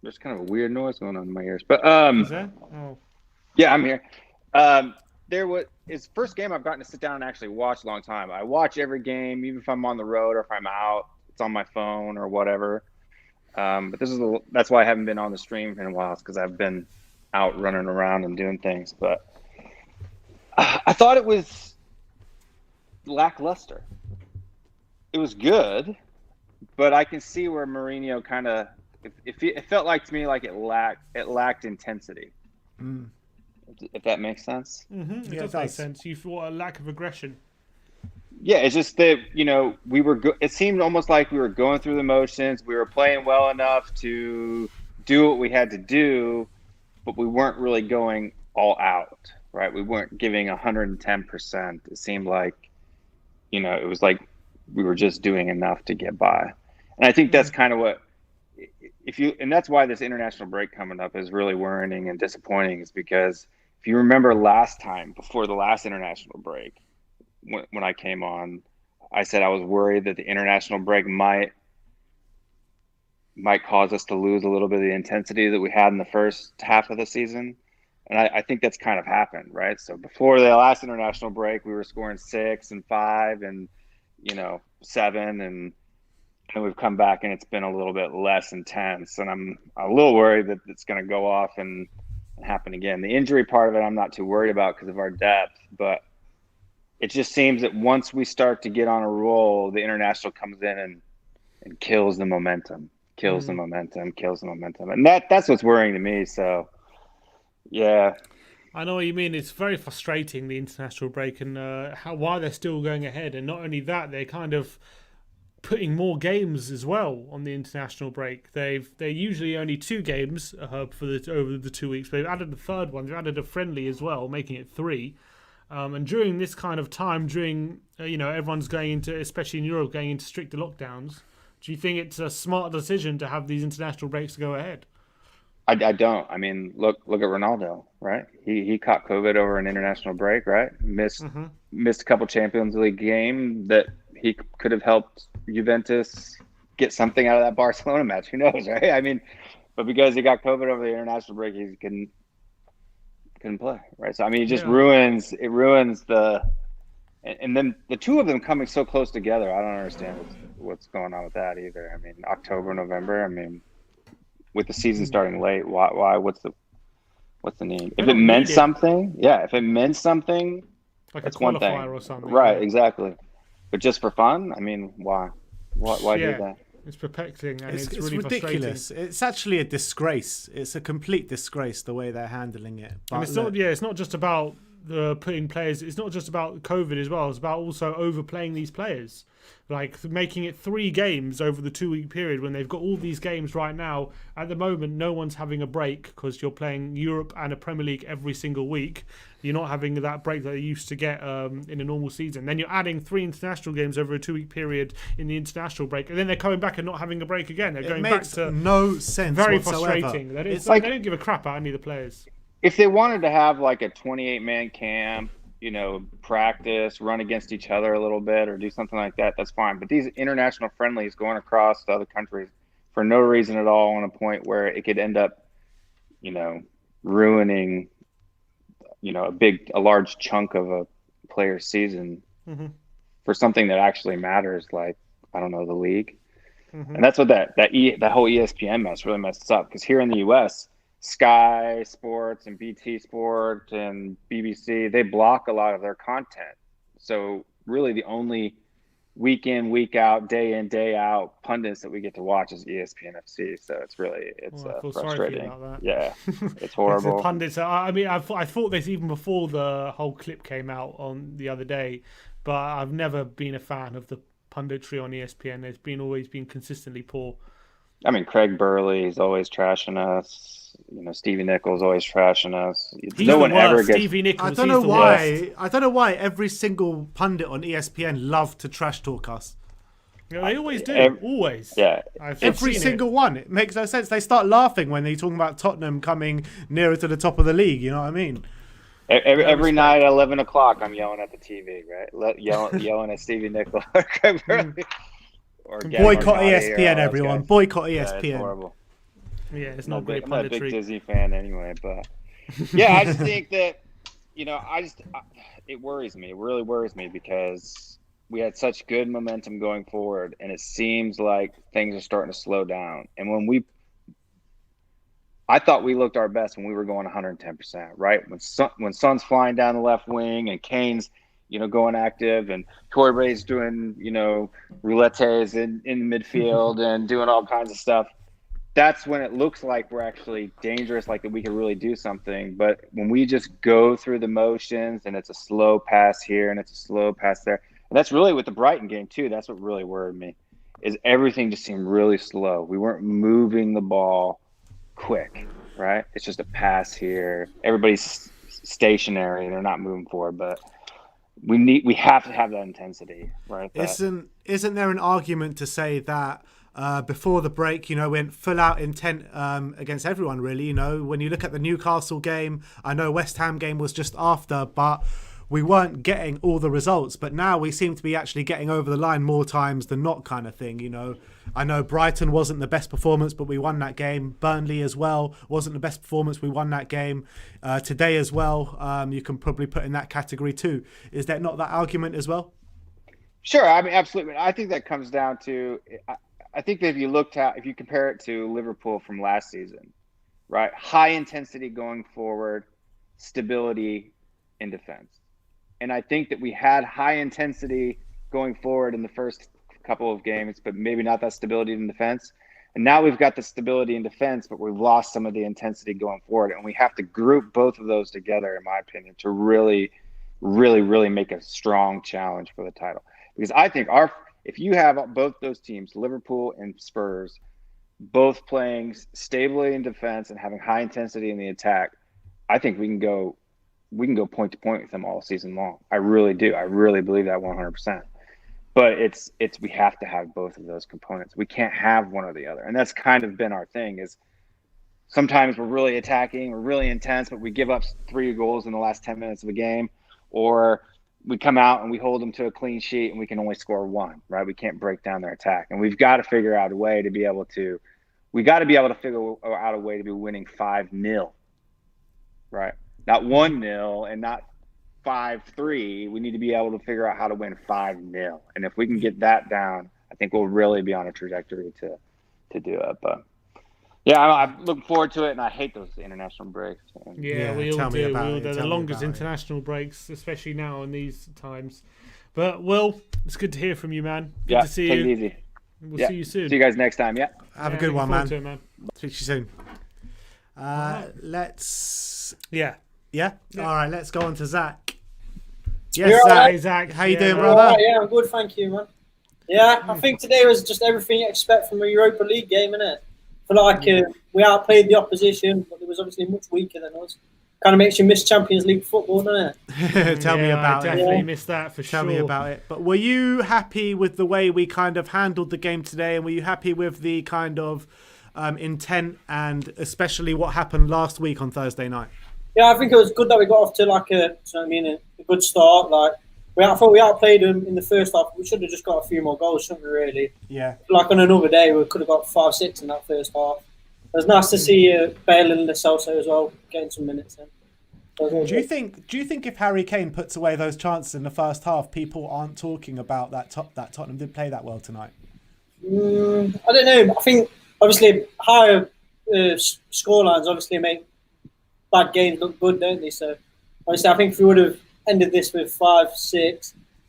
there's kind of a weird noise going on in my ears. But Is there? Oh. yeah, I'm here. It's the first game I've gotten to sit down and actually watch a long time. I watch every game, even if I'm on the road or if I'm out. It's on my phone or whatever. But that's why I haven't been on the stream in a while. It's because I've been out running around and doing things. But I thought it was lackluster. It was good, but I can see where Mourinho kind of it felt like to me like it lacked intensity. If that makes sense. Mm-hmm. It Yeah, does it make does. sense. You thought a lack of aggression. Yeah, it's just that, we were. It seemed almost like we were going through the motions. We were playing well enough to do what we had to do, but we weren't really going all out, right? We weren't giving 110%. It seemed like, it was like we were just doing enough to get by. And I think that's kind of what, and that's why this international break coming up is really worrying and disappointing, is because if you remember last time, before the last international break, when I came on, I said I was worried that the international break might cause us to lose a little bit of the intensity that we had in the first half of the season. And I think that's kind of happened, right? So before the last international break, we were scoring 6 and 5 and, 7, and we've come back and it's been a little bit less intense. And I'm a little worried that it's going to go off and happen again. The injury part of it, I'm not too worried about because of our depth, but it just seems that once we start to get on a roll, the international comes in and kills the momentum, kills the momentum. And that's what's worrying to me. So, yeah. I know what you mean. It's very frustrating, the international break, and why they're still going ahead. And not only that, they're kind of putting more games as well on the international break. They're usually only 2 games over the 2 weeks. But they've added a third one. They've added a friendly as well, making it 3. And during this kind of time, everyone's going into, especially in Europe, going into stricter lockdowns, do you think it's a smart decision to have these international breaks go ahead? I don't. I mean, look at Ronaldo, right? He caught COVID over an international break, right? Missed a couple Champions League game that he could have helped Juventus get something out of that Barcelona match. Who knows, right? I mean, but because he got COVID over the international break, he couldn't play, right? So I mean, it just ruins the, and then the two of them coming so close together. I don't understand what's going on with that either. I mean, October, November. I mean, with the season starting late, why? What's the need? If it meant something, if it meant something, like that's a qualifier one thing, or something, right? Exactly. But just for fun, I mean, why do that? It's perplexing and it's It's really ridiculous. frustrating. It's actually a disgrace. It's a complete disgrace the way they're handling it. But And it's not just about putting players. It's not just about COVID as well. It's about also overplaying these players, like making it 3 games over the 2-week period when they've got all these games right now. At the moment, no one's having a break because you're playing Europe and a Premier League every single week. You're not having that break that you used to get in a normal season. Then you're adding 3 international games over a 2-week period in the international break, and then they're coming back and not having a break again. They're going back to no sense. Very whatsoever. frustrating. They don't give a crap about any of the players. If they wanted to have like a 28-man camp, practice, run against each other a little bit, or do something like that, that's fine. But these international friendlies going across to other countries for no reason at all, on a point where it could end up, ruining, a large chunk of a player's season for something that actually matters, like, I don't know, the league. And that's what that whole ESPN mess really messed up, because here in the U.S., Sky Sports and BT Sport and BBC, they block a lot of their content. So really the only week in, week out, day in, day out pundits that we get to watch is ESPN FC. So it's I feel frustrating. sorry for you about that. Yeah, it's horrible. The pundits, I thought this even before the whole clip came out on the other day, but I've never been a fan of the punditry on ESPN. It's always been consistently poor. I mean, Craig Burley's always trashing us. Stevie Nichols always trashing us. No one ever gets. Stevie Nichols. I don't know why. I don't know why every single pundit on ESPN love to trash talk us. Yeah, they always do. Always. Yeah. Every single one. It makes no sense. They start laughing when they're talking about Tottenham coming nearer to the top of the league. You know what I mean? Every night at 11 o'clock, I'm yelling at the TV, right? Yelling at Stevie Nichols. Craig Burley. Boycott ESPN, everyone. Boycott ESPN. Yeah, it's horrible. Yeah, it's not great. I'm not a big Disney fan anyway, but yeah, I just think that it worries me. It really worries me, because we had such good momentum going forward, and it seems like things are starting to slow down. And I thought we looked our best when we were going 110%, right? When Son's flying down the left wing and Kane's going active, and Torre's doing roulettes in the midfield and doing all kinds of stuff. That's when it looks like we're actually dangerous, like that we could really do something. But when we just go through the motions, and it's a slow pass here and it's a slow pass there, and that's really with the Brighton game too. That's what really worried me, is everything just seemed really slow. We weren't moving the ball quick, right? It's just a pass here. Everybody's stationary. They're not moving forward, but we have to have that intensity, right? Isn't there an argument to say that before the break, went full out intent against everyone, really? When you look at the Newcastle game, I know West Ham game was just after, but we weren't getting all the results. But now we seem to be actually getting over the line more times than not, kind of thing. I know Brighton wasn't the best performance, but we won that game. Burnley as well wasn't the best performance. We won that game. Today as well, you can probably put in that category too. Is there not that argument as well? Sure. I mean, absolutely. I think that comes down to, I think that if you compare it to Liverpool from last season, right? High intensity going forward, stability in defense. And I think that we had high intensity going forward in the first couple of games, but maybe not that stability in defense. And now we've got the stability in defense, but we've lost some of the intensity going forward. And we have to group both of those together, in my opinion, to really, really, really make a strong challenge for the title. Because I think if you have both those teams, Liverpool and Spurs, both playing stably in defense and having high intensity in the attack, I think we can go point to point with them all season long. I really do. I really believe that 100%. But we have to have both of those components. We can't have one or the other. And that's kind of been our thing, is sometimes we're really attacking, we're really intense, but we give up 3 goals in the last 10 minutes of a game, or we come out and we hold them to a clean sheet and we can only score 1, right? We can't break down their attack. And we've got to figure out a way to be able to figure out a way to be winning 5-0, right? Not 1-0 and not 5-3. We need to be able to figure out how to win 5-0. And if we can get that down, I think we'll really be on a trajectory to do it. But yeah, I'm looking forward to it, and I hate those international breaks. Yeah, we all do. They're the longest international breaks, especially now in these times. But Will, it's good to hear from you, man. Good to see you. Take it easy. We'll see you soon. See you guys next time. Yeah. Have a good one, man. Speak to you, man. Speak to you soon. Let's. Yeah. Yeah? All right, let's go on to Zach. You're Yes, Zach. right. Hey, Zach. How you Yeah, doing, no. brother? Yeah, I'm good, thank you, man. Yeah, I think today was just everything you expect from a Europa League game, innit? I feel like we outplayed the opposition, but it was obviously much weaker than us. Kind of makes you miss Champions League football, doesn't it? Tell me about I it. definitely missed that for Tell sure. me about it. But were you happy with the way we kind of handled the game today? And were you happy with the kind of intent and especially what happened last week on Thursday night? Yeah, I think it was good that we got off to a good start. I thought we outplayed them in the first half. We should have just got a few more goals, shouldn't we? Really. Yeah. Like on another day, we could have got 5-6 in that first half. It was nice to see Bale and Lo Celso as well getting some minutes in. Do you think if Harry Kane puts away those chances in the first half, people aren't talking about that Tottenham did play that well tonight? I don't know. I think obviously higher scorelines obviously make bad games look good, don't they? So obviously, I think if we would have ended this with 5-6, you know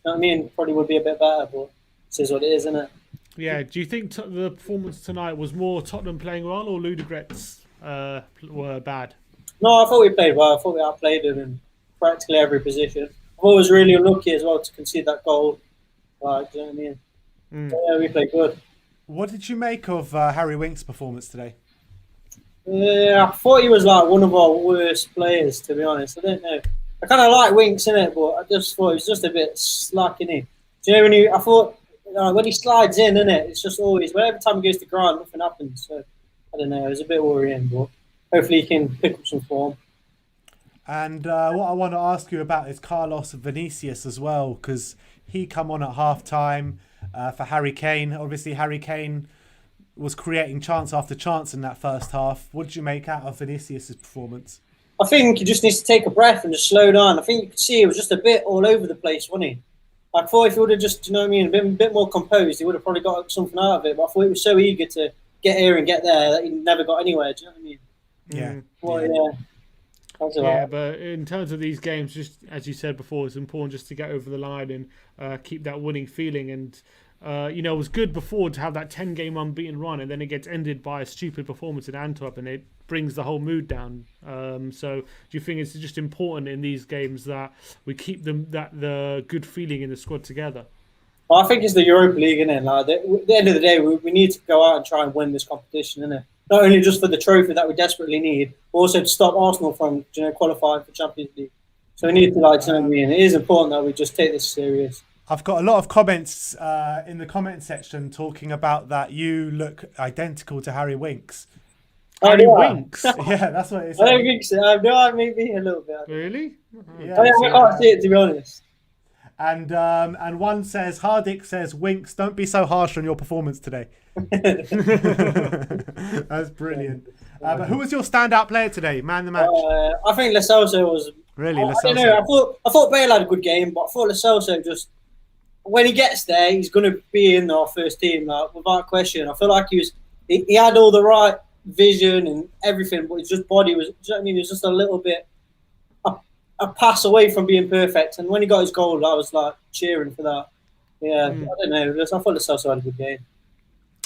what I mean, probably would be a bit better. But this is what it is, isn't it? Yeah. Do you think the performance tonight was more Tottenham playing well or Ludogorets were bad? No, I thought we played well. I thought we outplayed them in practically every position. I thought it was really unlucky as well to concede that goal. Do you know what I mean? Yeah, we played good. What did you make of Harry Winks' performance today? Yeah, I thought he was like one of our worst players, to be honest. I don't know. I kind of like Winks in it, but I just thought he was just a bit slack in it. Do you know I thought when he slides in, innit, it's just always every time he goes to ground, nothing happens. So I don't know. It was a bit worrying, but hopefully he can pick up some form. And what I want to ask you about is Carlos Vinicius as well, because he come on at half time for Harry Kane. Obviously, Harry Kane was creating chance after chance in that first half. What did you make out of Vinicius' performance? I think he just needs to take a breath and just slow down. I think you could see he was just a bit all over the place, wasn't he? I thought if he would have just, you know what I mean, been a bit more composed, he would have probably got something out of it. But I thought he was so eager to get here and get there that he never got anywhere. Do you know what I mean? Yeah. Well, yeah. Yeah, but in terms of these games, just as you said before, it's important just to get over the line and keep that winning feeling. And it was good before to have that 10-game unbeaten run, and then it gets ended by a stupid performance in Antwerp, and it brings the whole mood down. So do you think it's just important in these games that we keep the good feeling in the squad together? Well, I think it's the Europa League, isn't it? Like, at the end of the day, we need to go out and try and win this competition, isn't it? Not only just for the trophy that we desperately need, but also to stop Arsenal from qualifying for Champions League. So we need to, you know what I mean? It is important that we just take this serious. I've got a lot of comments in the comment section talking about that you look identical to Harry Winks. Harry Winks? Yeah, that's what it is. I don't think so. No, maybe a little bit. Really? Yeah, I can't see it, to be honest. And one says, Hardik says, Winks, don't be so harsh on your performance today. That's brilliant. But who was your standout player today, man the match? I think Lo Celso was. Really, Lo I don't know. I thought Bale had a good game, but I thought Lo Celso just, when he gets there, he's going to be in our first team, like, without question. I feel like he had all the right vision and everything, but his just body was. Do you know what I mean? He was just a little bit a pass away from being perfect. And when he got his goal, I was like cheering for that. Yeah, I don't know. I thought Lo Celso had a good game.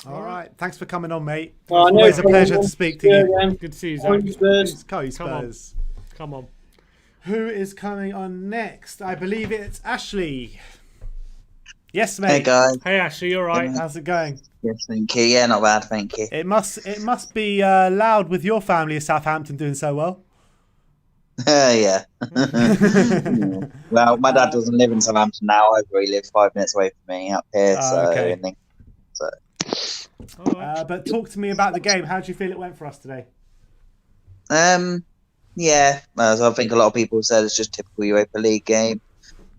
All right, thanks for coming on, mate. Well, It's always a pleasure to speak to you. Yeah, good to see you, Zach. Go Spurs. Come on. Who is coming on next? I believe it's Ashley. Yes, mate. Hey guys. Hey Ashley, you all right? How's it going? Yes, thank you. Yeah, not bad, thank you. It must be loud with your family of Southampton doing so well. Yeah. Well, my dad doesn't live in Southampton now. He lives 5 minutes away from me up here. Okay. Right. But talk to me about the game. How do you feel it went for us today? Yeah, as I think a lot of people said, it's just typical Europa League game.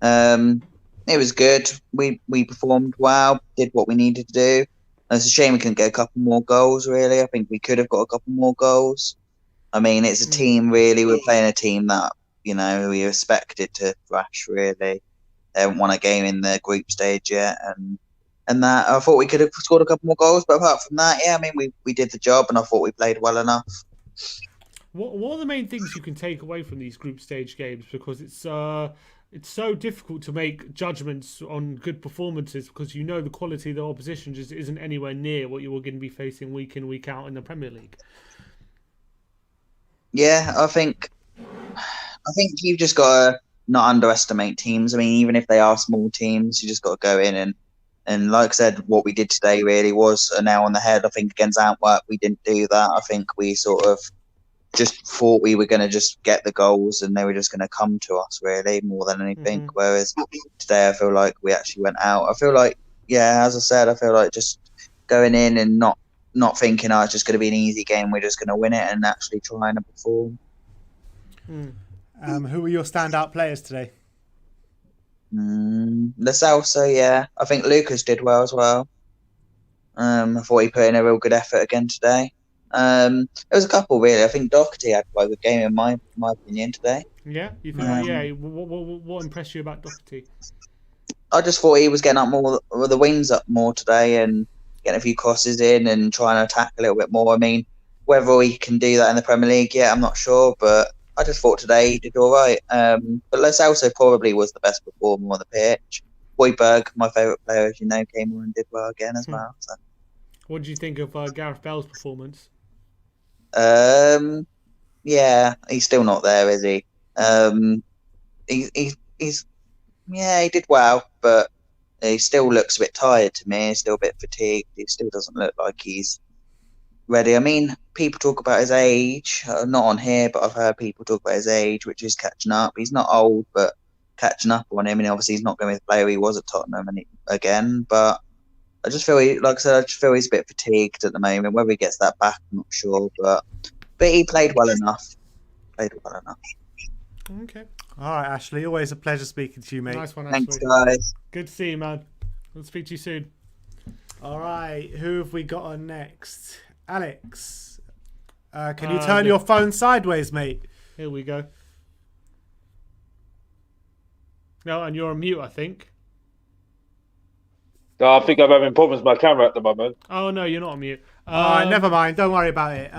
It was good. We performed well, did what we needed to do. It's a shame we couldn't get a couple more goals, really. I think we could have got a couple more goals. I mean, it's a team, really. We're playing a team that, we expected to thrash, really. They haven't won a game in the group stage yet. And that I thought we could have scored a couple more goals. But apart from that, yeah, I mean, we did the job and I thought we played well enough. What are the main things you can take away from these group stage games? Because it's so difficult to make judgments on good performances because the quality of the opposition just isn't anywhere near what you were going to be facing week in, week out in the Premier League. Yeah, I think I think you've just got to not underestimate teams. I mean, even if they are small teams, you just got to go in and like I said, what we did today really was a nail on the head. I think against Antwerp, we didn't do that. I think we sort of just thought we were going to just get the goals and they were just going to come to us really more than anything. Mhm. Whereas today, I feel like we actually went out. I feel like, yeah, as I said, I feel like just going in and not thinking, oh, it's just going to be an easy game. We're just going to win it and actually trying to perform. Who were your standout players today? The Salsa, yeah. I think Lucas did well as well. I thought he put in a real good effort again today. There was a couple really. I think Doherty had quite a good game in my opinion today. Yeah, you think? Yeah. What impressed you about Doherty? I just thought he was getting up more with the wings up more today and getting a few crosses in and trying to attack a little bit more. I mean, whether he can do that in the Premier League yet, I'm not sure, but I just thought today he did all right. But Lo Celso probably was the best performer on the pitch. Højbjerg, my favourite player, as you know, came on and did well again as well. So. What did you think of Gareth Bale's performance? Yeah, he's still not there, is he? He's he did well, but he still looks a bit tired to me. He's still a bit fatigued. He still doesn't look like he's ready. I mean, people talk about his age, not on here, but I've heard people talk about his age, which is catching up. He's not old, but catching up on him. And obviously, he's not going to be the player he was at Tottenham again. But I just feel, like I said, I just feel he's a bit fatigued at the moment. Whether he gets that back, I'm not sure. But he played well enough. Okay. All right, Ashley. Always a pleasure speaking to you, mate. Nice one, Ashley. Thanks, guys. Good to see you, man. I'll speak to you soon. All right, who have we got on next? Alex, can you turn your phone sideways, mate? Here we go. No, and you're on mute, I think. I think I'm having problems with my camera at the moment. Oh, no, you're not on mute. All right, never mind. Don't worry about it.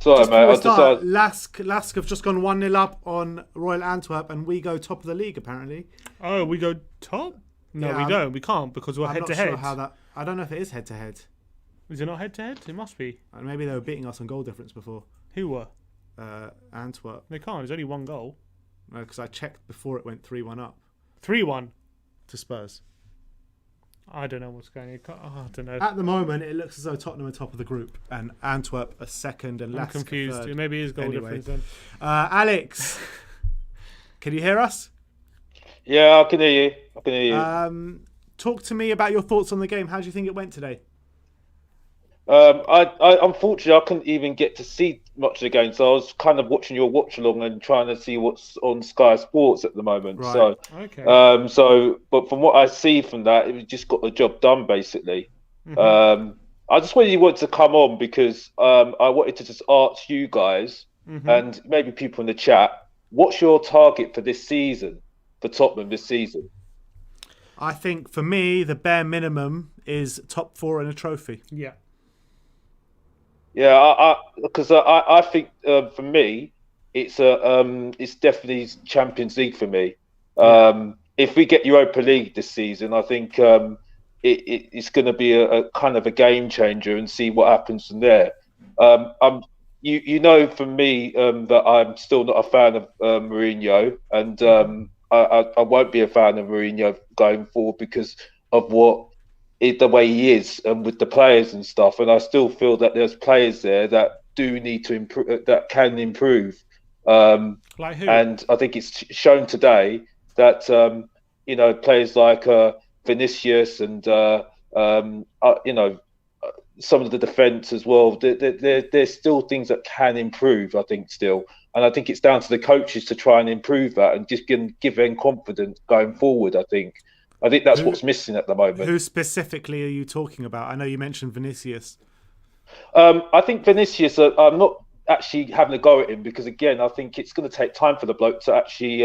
Sorry, mate. Lask have just gone 1-0 up on Royal Antwerp, and we go top of the league, apparently. Oh, we go top? No, Yeah, we don't. We can't because we're I'm head-to-head. not sure how that... I don't know if it is head-to-head. Is it not head-to-head? It must be. Maybe they were beating us on goal difference before. Who were? Antwerp. They can't. There's only one goal. No, because I checked before it went 3-1 up. 3-1? To Spurs. I don't know what's going on. I don't know. At the moment, it looks as though Tottenham are top of the group and Antwerp are second and I'm Lask confused. third. Maybe it is goal difference then. Alex, can you hear us? Yeah, I can hear you. Talk to me about your thoughts on the game. How do you think it went today? I unfortunately I couldn't even get to see much of the game, so I was kind of watching your watch along and trying to see what's on Sky Sports at the moment. Right. So, okay. But from what I see from that, it just got the job done basically. Mm-hmm. I just really wanted to come on because I wanted to just ask you guys and maybe people in the chat, what's your target for this season, for Tottenham this season? I think for me, the bare minimum is top 4 and a trophy. Yeah. Yeah, because I think for me, it's definitely Champions League for me. If we get Europa League this season, I think it's going to be a kind of a game changer and see what happens from there. You know, for me, that I'm still not a fan of Mourinho, and I won't be a fan of Mourinho going forward because of the way he is with the players and stuff. And I still feel that there's players there that do need to improve, that can improve. Like who? And I think it's shown today that players like Vinicius and some of the defence as well. There's still things that can improve, I think, still. And I think it's down to the coaches to try and improve that and just give them confidence going forward, I think that's what's missing at the moment. Who specifically are you talking about? I know you mentioned Vinicius. I think Vinicius, I'm not actually having a go at him because, again, I think it's going to take time for the bloke to actually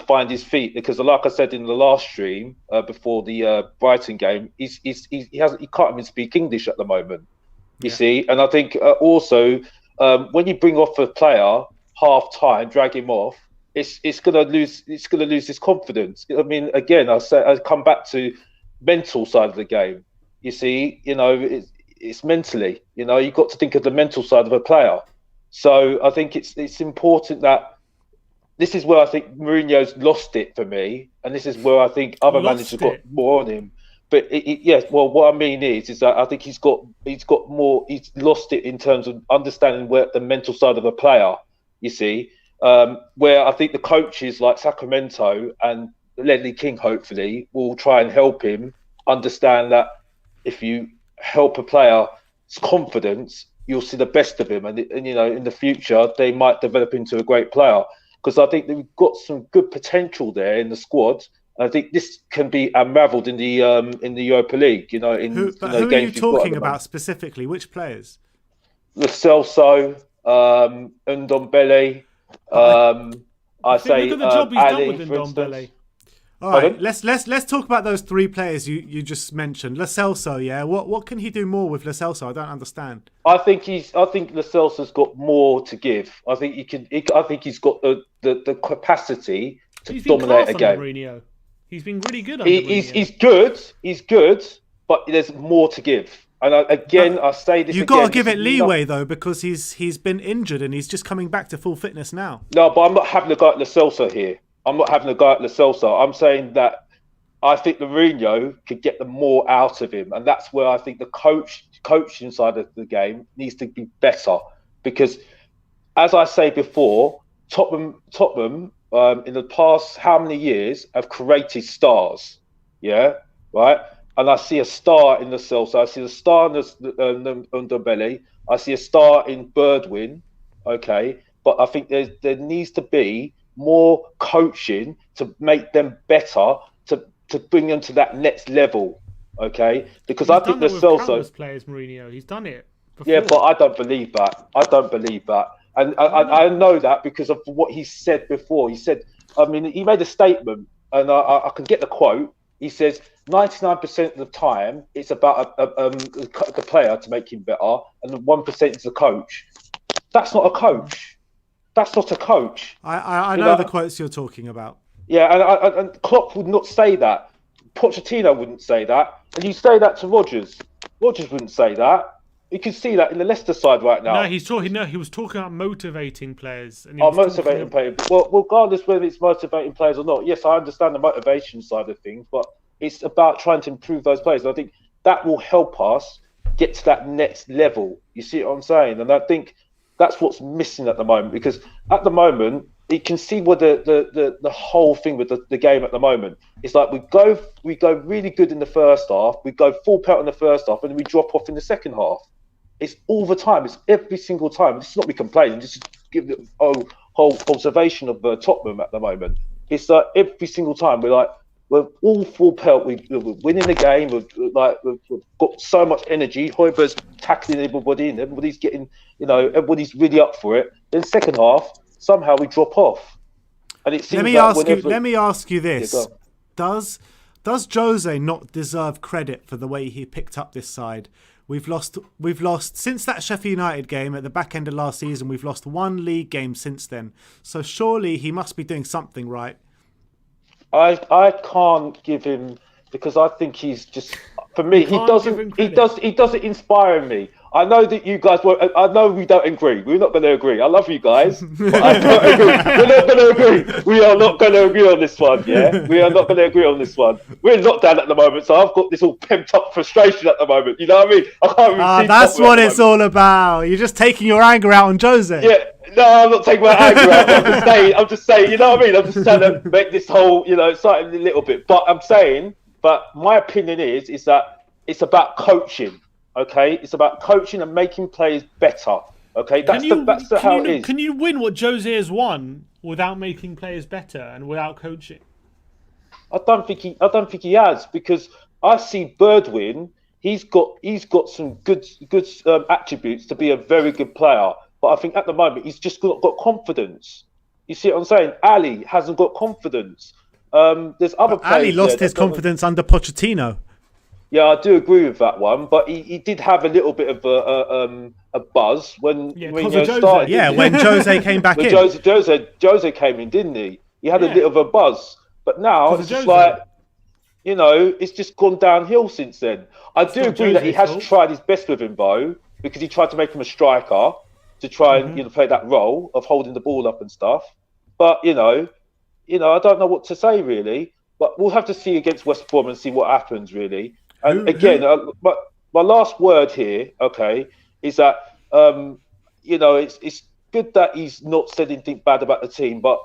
find his feet. Because, like I said in the last stream before the Brighton game, he can't even speak English at the moment. You see, and I think also when you bring off a player half time, drag him off, it's going to lose his confidence. I mean, again, I come back to mental side of the game. You see, it's mentally. You've got to think of the mental side of a player. So I think it's important that this is where I think Mourinho's lost it for me, and this is where I think other managers got more on him. But yes, well, what I mean is that I think he's lost it in terms of understanding where the mental side of a player. You see, where I think the coaches like Sacramento and Ledley King hopefully will try and help him understand that if you help a player's confidence, you'll see the best of him, and you know, in the future they might develop into a great player. Because I think that we've got some good potential there in the squad. I think this can be unravelled in the Europa League. You know, who are you talking about specifically? Which players? Lo Celso, Ndombele. I say look at the job he's Alli, done with Ndombele. All right, let's talk about those three players you just mentioned. Lo Celso, yeah. What can he do more with Lo Celso? I don't understand. I think Lo Celso's got more to give. I think I think he's got the capacity to dominate a game. Mourinho. He's been really good. He's good, but there's more to give. And I say this. You've got to give it leeway though, because he's been injured and he's just coming back to full fitness now. No, but I'm not having a go at Lo Celso here. I'm not having a go at Lo Celso. I'm saying that I think Mourinho could get the more out of him, and that's where I think the coaching side of the game needs to be better. Because, as I say before, Tottenham in the past how many years have created stars, yeah, right. And I see a star in Lo Celso. I see a star in Ndombele. I see a star in Birdwin. Okay, but I think there needs to be more coaching to make them better, to bring them to that next level. Okay, because I think Lo Celso players, Mourinho, he's done it before. Yeah, but I don't believe that. And I know that because of what he said before. He said, I mean, he made a statement, and I can get the quote. He says 99% of the time it's about the player to make him better, and 1% is the coach. That's not a coach. That's not a coach. I know the quotes you're talking about. Yeah, and Klopp would not say that. Pochettino wouldn't say that. And you say that to Rodgers. Rodgers wouldn't say that. You can see that in the Leicester side right now. No, he was talking about motivating players. And motivating players. Well, regardless whether it's motivating players or not, yes, I understand the motivation side of things, but it's about trying to improve those players. And I think that will help us get to that next level. You see what I'm saying? And I think that's what's missing at the moment, because at the moment, you can see what the whole thing with the game at the moment. It's like we go really good in the first half, we go full pelt in the first half, and then we drop off in the second half. It's all the time. It's every single time. This is not me complaining. Just give the whole observation of Tottenham at the moment. It's like every single time we're all full pelt. We're winning the game. We've got so much energy. Højbjerg's tackling everybody, and everybody's getting, everybody's really up for it. Then second half, somehow we drop off. And it seems let me ask you this: Does Jose not deserve credit for the way he picked up this side? We've lost since that Sheffield United game at the back end of last season. We've lost one league game since then. So surely he must be doing something right. I can't give him, because I think he's just, for me, he doesn't inspire me. I know that you guys I know we don't agree. We're not going to agree. I love you guys, but I don't agree. We're not going to agree. We are not going to agree on this one. Yeah, we are not going to agree on this one. We're in lockdown at the moment, so I've got this all pent up frustration at the moment. You know what I mean? I can't even see. That's what it's all about. You're just taking your anger out on Jose. Yeah. No, I'm not taking my anger out. I'm just saying, you know what I mean? I'm just trying to make this whole, exciting a little bit. But I'm saying, my opinion is that it's about coaching. Okay, it's about coaching and making players better. Okay, that's how it is. Can you win what Jose has won without making players better and without coaching? I don't think he has, because I see Birdwin. He's got some good attributes to be a very good player. But I think at the moment he's just got confidence. You see what I'm saying? Alli hasn't got confidence. There's other players. Alli lost his confidence under Pochettino. Yeah, I do agree with that one. But he did have a little bit of a buzz when Mourinho started. Yeah, when Jose came back in. Jose came in, didn't he? He had a little of a buzz. But now it's just like, it's just gone downhill since then. I do agree that he has tried his best with him, though, because he tried to make him a striker, to try and play that role of holding the ball up and stuff. But I don't know what to say really. But we'll have to see against West Brom and see what happens really. And but my last word here, okay, is that it's good that he's not said anything bad about the team, but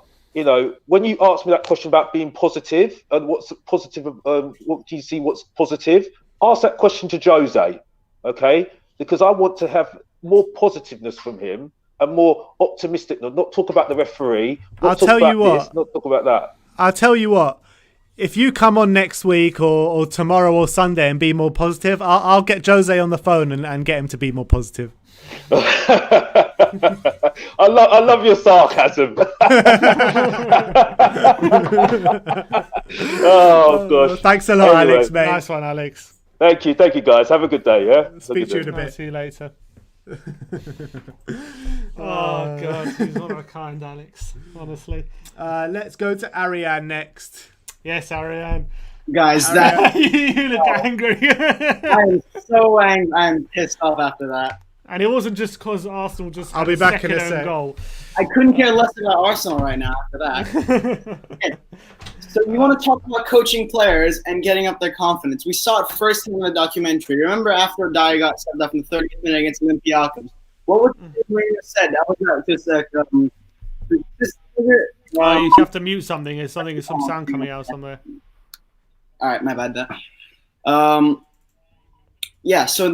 when you ask me that question about being positive and what's positive, what do you see what's positive? Ask that question to Jose, okay? Because I want to have more positiveness from him and more optimistic, not talk about the referee, not talk about that. I'll tell you what. If you come on next week or tomorrow or Sunday and be more positive, I'll get Jose on the phone and get him to be more positive. I love your sarcasm. Oh gosh! Thanks a lot, Alex, mate. Nice one, Alex. Thank you, guys. Have a good day. Yeah. Speak to you in a bit. See you later. Oh god, he's not a kind Alex. Honestly. Let's go to Ariane next. Yes, Ariane. Guys, you look angry. I'm so angry. I'm pissed off after that. And it wasn't just because Arsenal just I'll had be a back in a second own sec. goal. I couldn't care less about Arsenal right now after that. Okay. So you want to talk about coaching players and getting up their confidence. We saw it first in the documentary. Remember after Dele got subbed up in the 30th minute against Olympiacos? What was Mourinho said? That was You have to mute something. There's some sound coming out somewhere. All right, my bad. So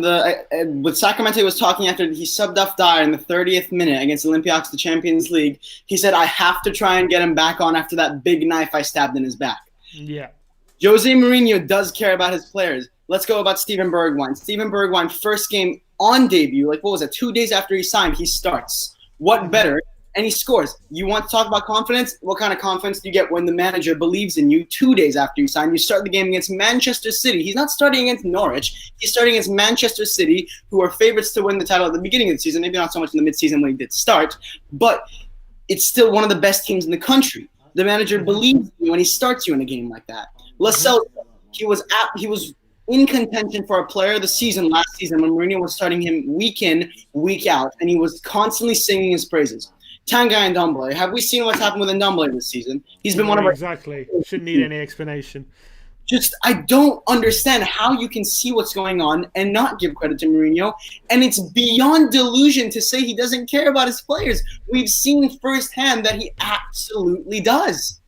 with Sacramento was talking after he subbed off Dyer in the 30th minute against Olympiacos, the Champions League. He said, I have to try and get him back on after that big knife I stabbed in his back. Yeah. Jose Mourinho does care about his players. Let's go about Steven Bergwijn. Steven Bergwijn, first game on debut, 2 days after he signed, he starts. What better? And he scores. You want to talk about confidence? What kind of confidence do you get when the manager believes in you 2 days after you sign? You start the game against Manchester City. He's not starting against Norwich. He's starting against Manchester City, who are favorites to win the title at the beginning of the season. Maybe not so much in the midseason when he did start, but it's still one of the best teams in the country. The manager believes in you when he starts you in a game like that. Lascelles, he was in contention for a player of the season last season when Mourinho was starting him week in, week out, and he was constantly singing his praises. Tanguy and Ndombele. Have we seen what's happened with Ndombele this season? He's been one of our... Exactly. Shouldn't need any explanation. I don't understand how you can see what's going on and not give credit to Mourinho. And it's beyond delusion to say he doesn't care about his players. We've seen firsthand that he absolutely does.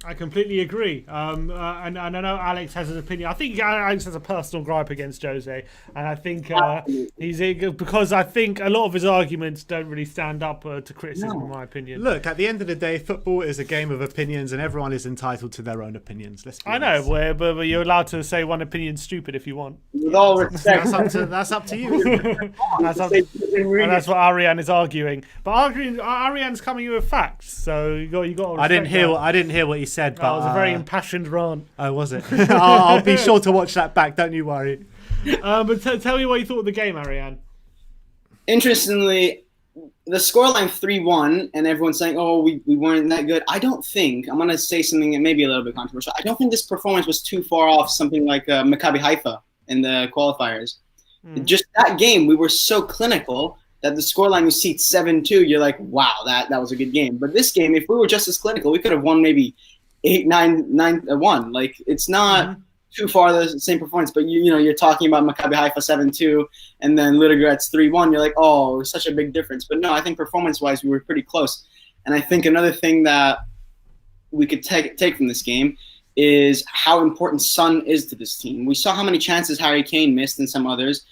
I completely agree. And I know Alex has an opinion. I think Alex has a personal gripe against Jose. And I think because I think a lot of his arguments don't really stand up to criticism, in my opinion. Look, at the end of the day, football is a game of opinions and everyone is entitled to their own opinions. Let's be honest. But you're allowed to say one opinion's stupid if you want. With all respect. That's up to you. And that's what Ariane is arguing. But Ariane's coming with facts, so you got to I didn't hear what he said. But that was a very impassioned rant. Oh, was it? I'll be sure to watch that back. Don't you worry. But tell me what you thought of the game, Ariane. Interestingly, the scoreline 3-1, and everyone's saying, "Oh, we weren't that good." I don't think. I'm gonna say something that may be a little bit controversial. I don't think this performance was too far off something like Maccabi Haifa in the qualifiers. Just that game, we were so clinical that the scoreline you see 7-2. You're like, "Wow, that was a good game." But this game, if we were just as clinical, we could have won maybe 8-9-1. Like, it's not too far the same performance, but you're talking about Maccabi Haifa 7-2 and then Ludogorets 3-1. You're like, oh, such a big difference. But no, I think performance-wise we were pretty close. And I think another thing that we could take from this game is how important Son is to this team. We saw how many chances Harry Kane missed and some others,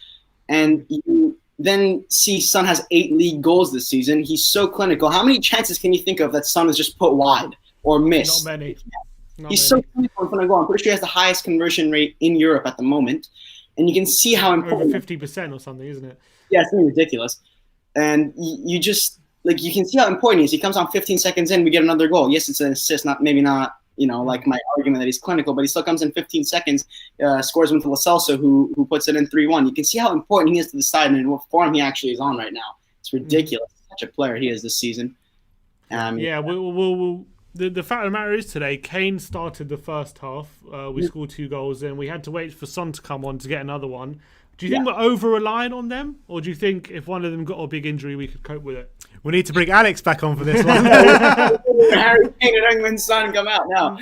and you then see Son has 8 league goals this season. He's so clinical. How many chances can you think of that Son has just put wide or missed? Not many. He's so clinical in front of goal. I'm pretty sure he has the highest conversion rate in Europe at the moment. And you can see how important... Over 50% or something, isn't it? Yeah, it's something ridiculous. And you just... Like, you can see how important he is. He comes on 15 seconds in, we get another goal. Yes, it's an assist, maybe not, like my argument that he's clinical, but he still comes in 15 seconds, scores one to Lascelles, who puts it in 3-1. You can see how important he is to the side and what form he actually is on right now. It's ridiculous. Such a player he is this season. The fact of the matter is today, Kane started the first half. We scored 2 goals, and we had to wait for Son to come on to get another one. Do you think we're over-relying on them? Or do you think if one of them got a big injury, we could cope with it? We need to bring Alex back on for this one. Harry Kane and England's son come out now.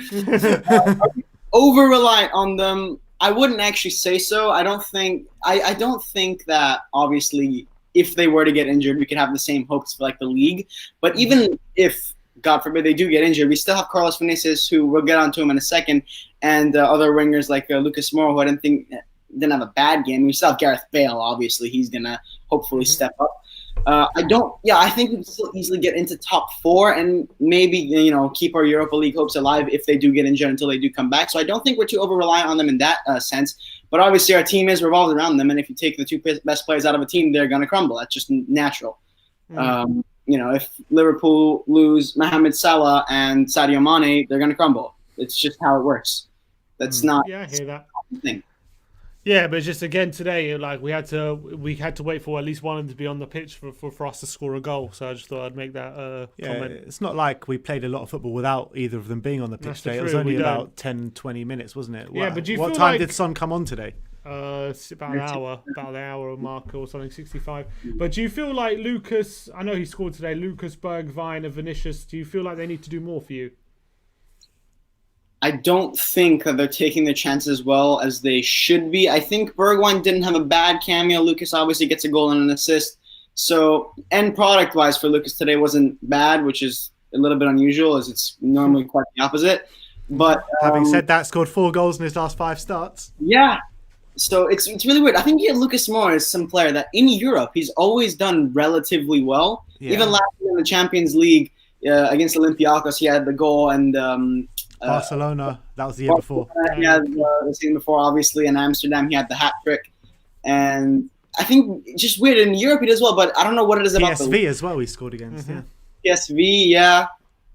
Over reliant on them. I wouldn't actually say so. I don't think that obviously if they were to get injured, we could have the same hopes for like the league. But even if, God forbid, they do get injured, we still have Carlos Vinicius, who we'll get onto him in a second, and other wingers like Lucas Moura, who I didn't have a bad game. We still have Gareth Bale, obviously. He's going to hopefully step up. I think we can still easily get into top 4 and maybe, keep our Europa League hopes alive if they do get injured until they do come back. So I don't think we're too over-reliant on them in that sense. But obviously our team is revolved around them. And if you take the 2 best players out of a team, they're going to crumble. That's just natural. If Liverpool lose Mohamed Salah and Sadio Mane, they're going to crumble. It's just how it works. That's not. Yeah, I hear that. Thing. Yeah, but just again today, like we had to wait for at least one of them to be on the pitch for us to score a goal. So I just thought I'd make that comment. It's not like we played a lot of football without either of them being on the pitch today. It was only about 10-20 minutes, wasn't it? Yeah, but do you what feel time like, did Son come on today? It's about an hour mark or something, 65. But do you feel like Lucas? I know he scored today. Lucas, Bergwijn, and Vinicius. Do you feel like they need to do more for you? I don't think that they're taking their chances as well as they should be. I think Bergwijn didn't have a bad cameo. Lucas obviously gets a goal and an assist. So end product-wise for Lucas today wasn't bad, which is a little bit unusual as it's normally quite the opposite. But having said that, scored 4 goals in his last 5 starts. Yeah. So it's really weird. I think Lucas Moura is some player that in Europe he's always done relatively well. Yeah. Even last year in the Champions League against Olympiacos, he had the goal and Barcelona, that was the year before. He had the season before, obviously, in Amsterdam, he had the hat trick. And I think just weird in Europe he does well, but I don't know what it is about the PSV as well he scored against. PSV, yeah.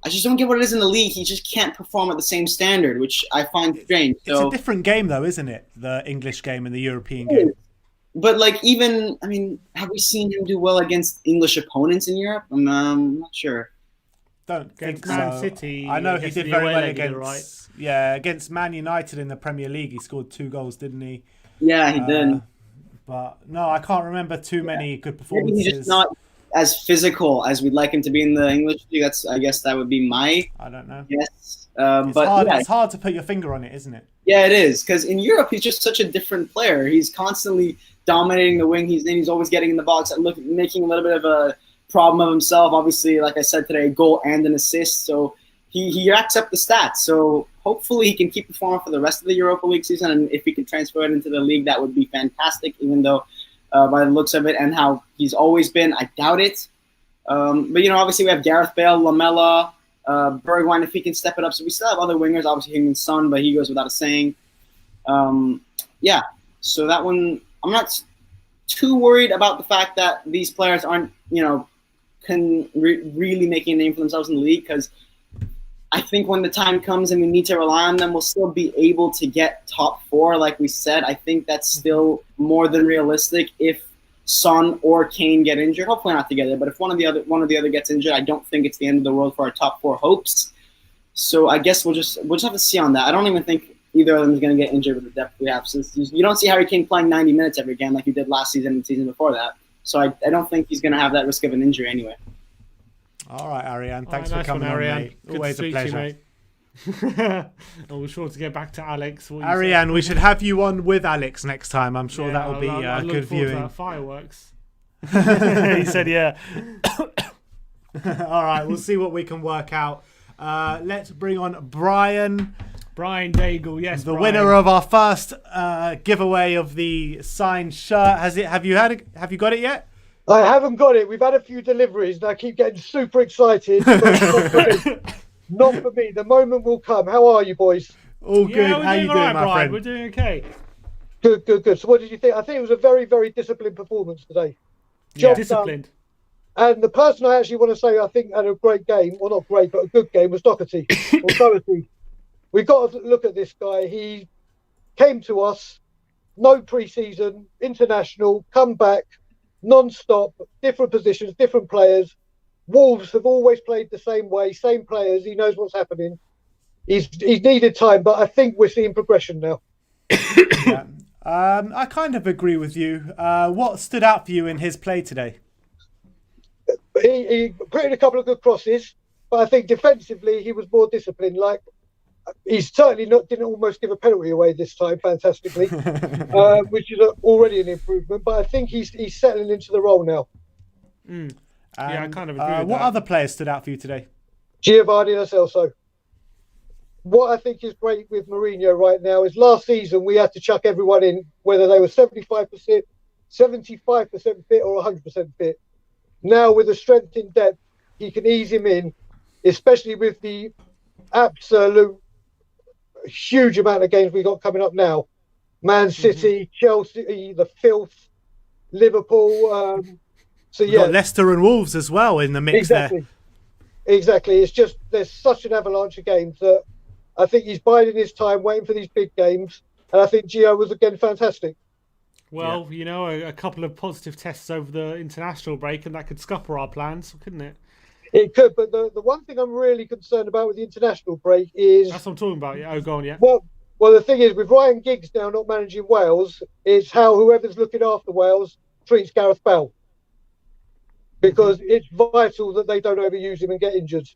I just don't get what it is in the league. He just can't perform at the same standard, which I find strange. It's a different game, though, isn't it? The English game and the European game. But, have we seen him do well against English opponents in Europe? I'm not sure. Don't think Man so. City, I know he did very well against right? against Man United in the Premier League. He scored 2 goals, didn't he? Yeah, he did. But no, I can't remember too many good performances. Maybe he's just not as physical as we'd like him to be in the English league. I guess that would be my. I don't know. Yes, it's hard to put your finger on it, isn't it? Yeah, it is, because in Europe he's just such a different player. He's constantly dominating the wing. He's always getting in the box and making a little bit of a problem of himself. Obviously, like I said today, a goal and an assist. So he racks up the stats. So hopefully he can keep performing for the rest of the Europa League season. And if he can transfer it into the league, that would be fantastic, even though by the looks of it and how he's always been, I doubt it. But, obviously we have Gareth Bale, Lamela, Bergwijn, if he can step it up. So we still have other wingers, obviously Heung-min Son, but he goes without a saying. So that one, I'm not too worried about the fact that these players aren't, really making a name for themselves in the league, because I think when the time comes and we need to rely on them, we'll still be able to get top 4, like we said. I think that's still more than realistic if Son or Kane get injured. Hopefully not together, but if one of the other gets injured, I don't think it's the end of the world for our top 4 hopes. So I guess we'll just have to see on that. I don't even think either of them is going to get injured with the depth we have, since you don't see Harry Kane playing 90 minutes every game like he did last season and the season before that. So I don't think he's going to have that risk of an injury anyway. All right, Ariane. Thanks for coming on, mate. Always a pleasure. We're sure to get back to Alex. Ariane, we should have you on with Alex next time. I'm sure that will be good viewing. Fireworks. He said, yeah. All right, we'll see what we can work out. Let's bring on Brian. Brian Daigle, yes. The winner of our first giveaway of the signed shirt. Have you got it yet? I haven't got it. We've had a few deliveries and I keep getting super excited. But not for me. The moment will come. How are you, boys? All good. How you doing, my friend? We're doing okay. Good. So what did you think? I think it was a very, very disciplined performance today. Disciplined. And the person I actually want to say I think had a great game, well, not great, but a good game, was Doherty. We've got to look at this guy. He came to us, no pre-season, international, come back, non-stop, different positions, different players. Wolves have always played the same way, same players. He knows what's happening. He's needed time, but I think we're seeing progression now. Yeah. I kind of agree with you. What stood out for you in his play today? He put in a couple of good crosses, but I think defensively he was more disciplined. Like, he's certainly didn't almost give a penalty away this time, fantastically, which is already an improvement. But I think he's settling into the role now. Yeah, I kind of agree with what that. other players stood out for you today? Giovanni Lo Celso. What I think is great with Mourinho right now is last season we had to chuck everyone in, whether they were 75% fit or 100% fit. Now with the strength in depth, he can ease him in, especially with the absolute huge amount of games we got coming up now. Man City, Chelsea, the filth, Liverpool. We've got Leicester and Wolves as well in the mix there. Exactly. It's just there's such an avalanche of games that I think he's biding his time, waiting for these big games. And I think Gio was again fantastic. Well, you know, a couple of positive tests over the international break, and that could scupper our plans, couldn't it? It could, but the one thing I'm really concerned about with the international break is... That's what I'm talking about, yeah. Oh, go on, yeah. Well, the thing is, with Ryan Giggs now not managing Wales, it's how whoever's looking after Wales treats Gareth Bale. Because it's vital that they don't overuse him and get injured.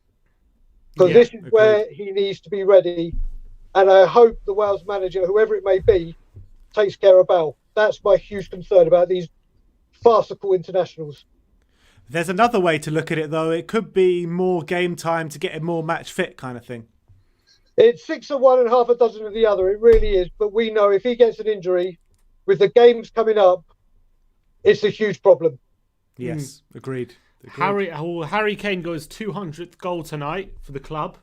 Because this is where he needs to be ready. And I hope the Wales manager, whoever it may be, takes care of Bale. That's my huge concern about these farcical internationals. There's another way to look at it, though. It could be more game time to get him more match fit kind of thing. It's 6 of one and half a dozen of the other. It really is. But we know if he gets an injury, with the games coming up, it's a huge problem. Yes, agreed. Harry Kane got his 200th goal tonight for the club.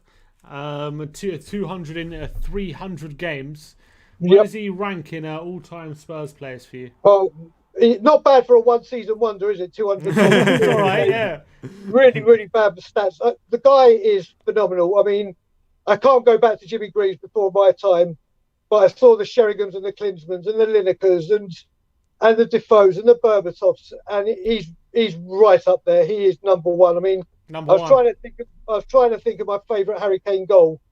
200 in 300 games. Where does he rank in all-time Spurs players for you? Well, not bad for a one-season wonder, is it? 200. It's all right, yeah. Really, really bad stats. The guy is phenomenal. I mean, I can't go back to Jimmy Greaves before my time, but I saw the Sherringans and the Klinsmans and the Linekers and the Defoes and the Berbatovs, and he's right up there. He is number one. I mean, I was trying to think of my favourite Harry Kane goal,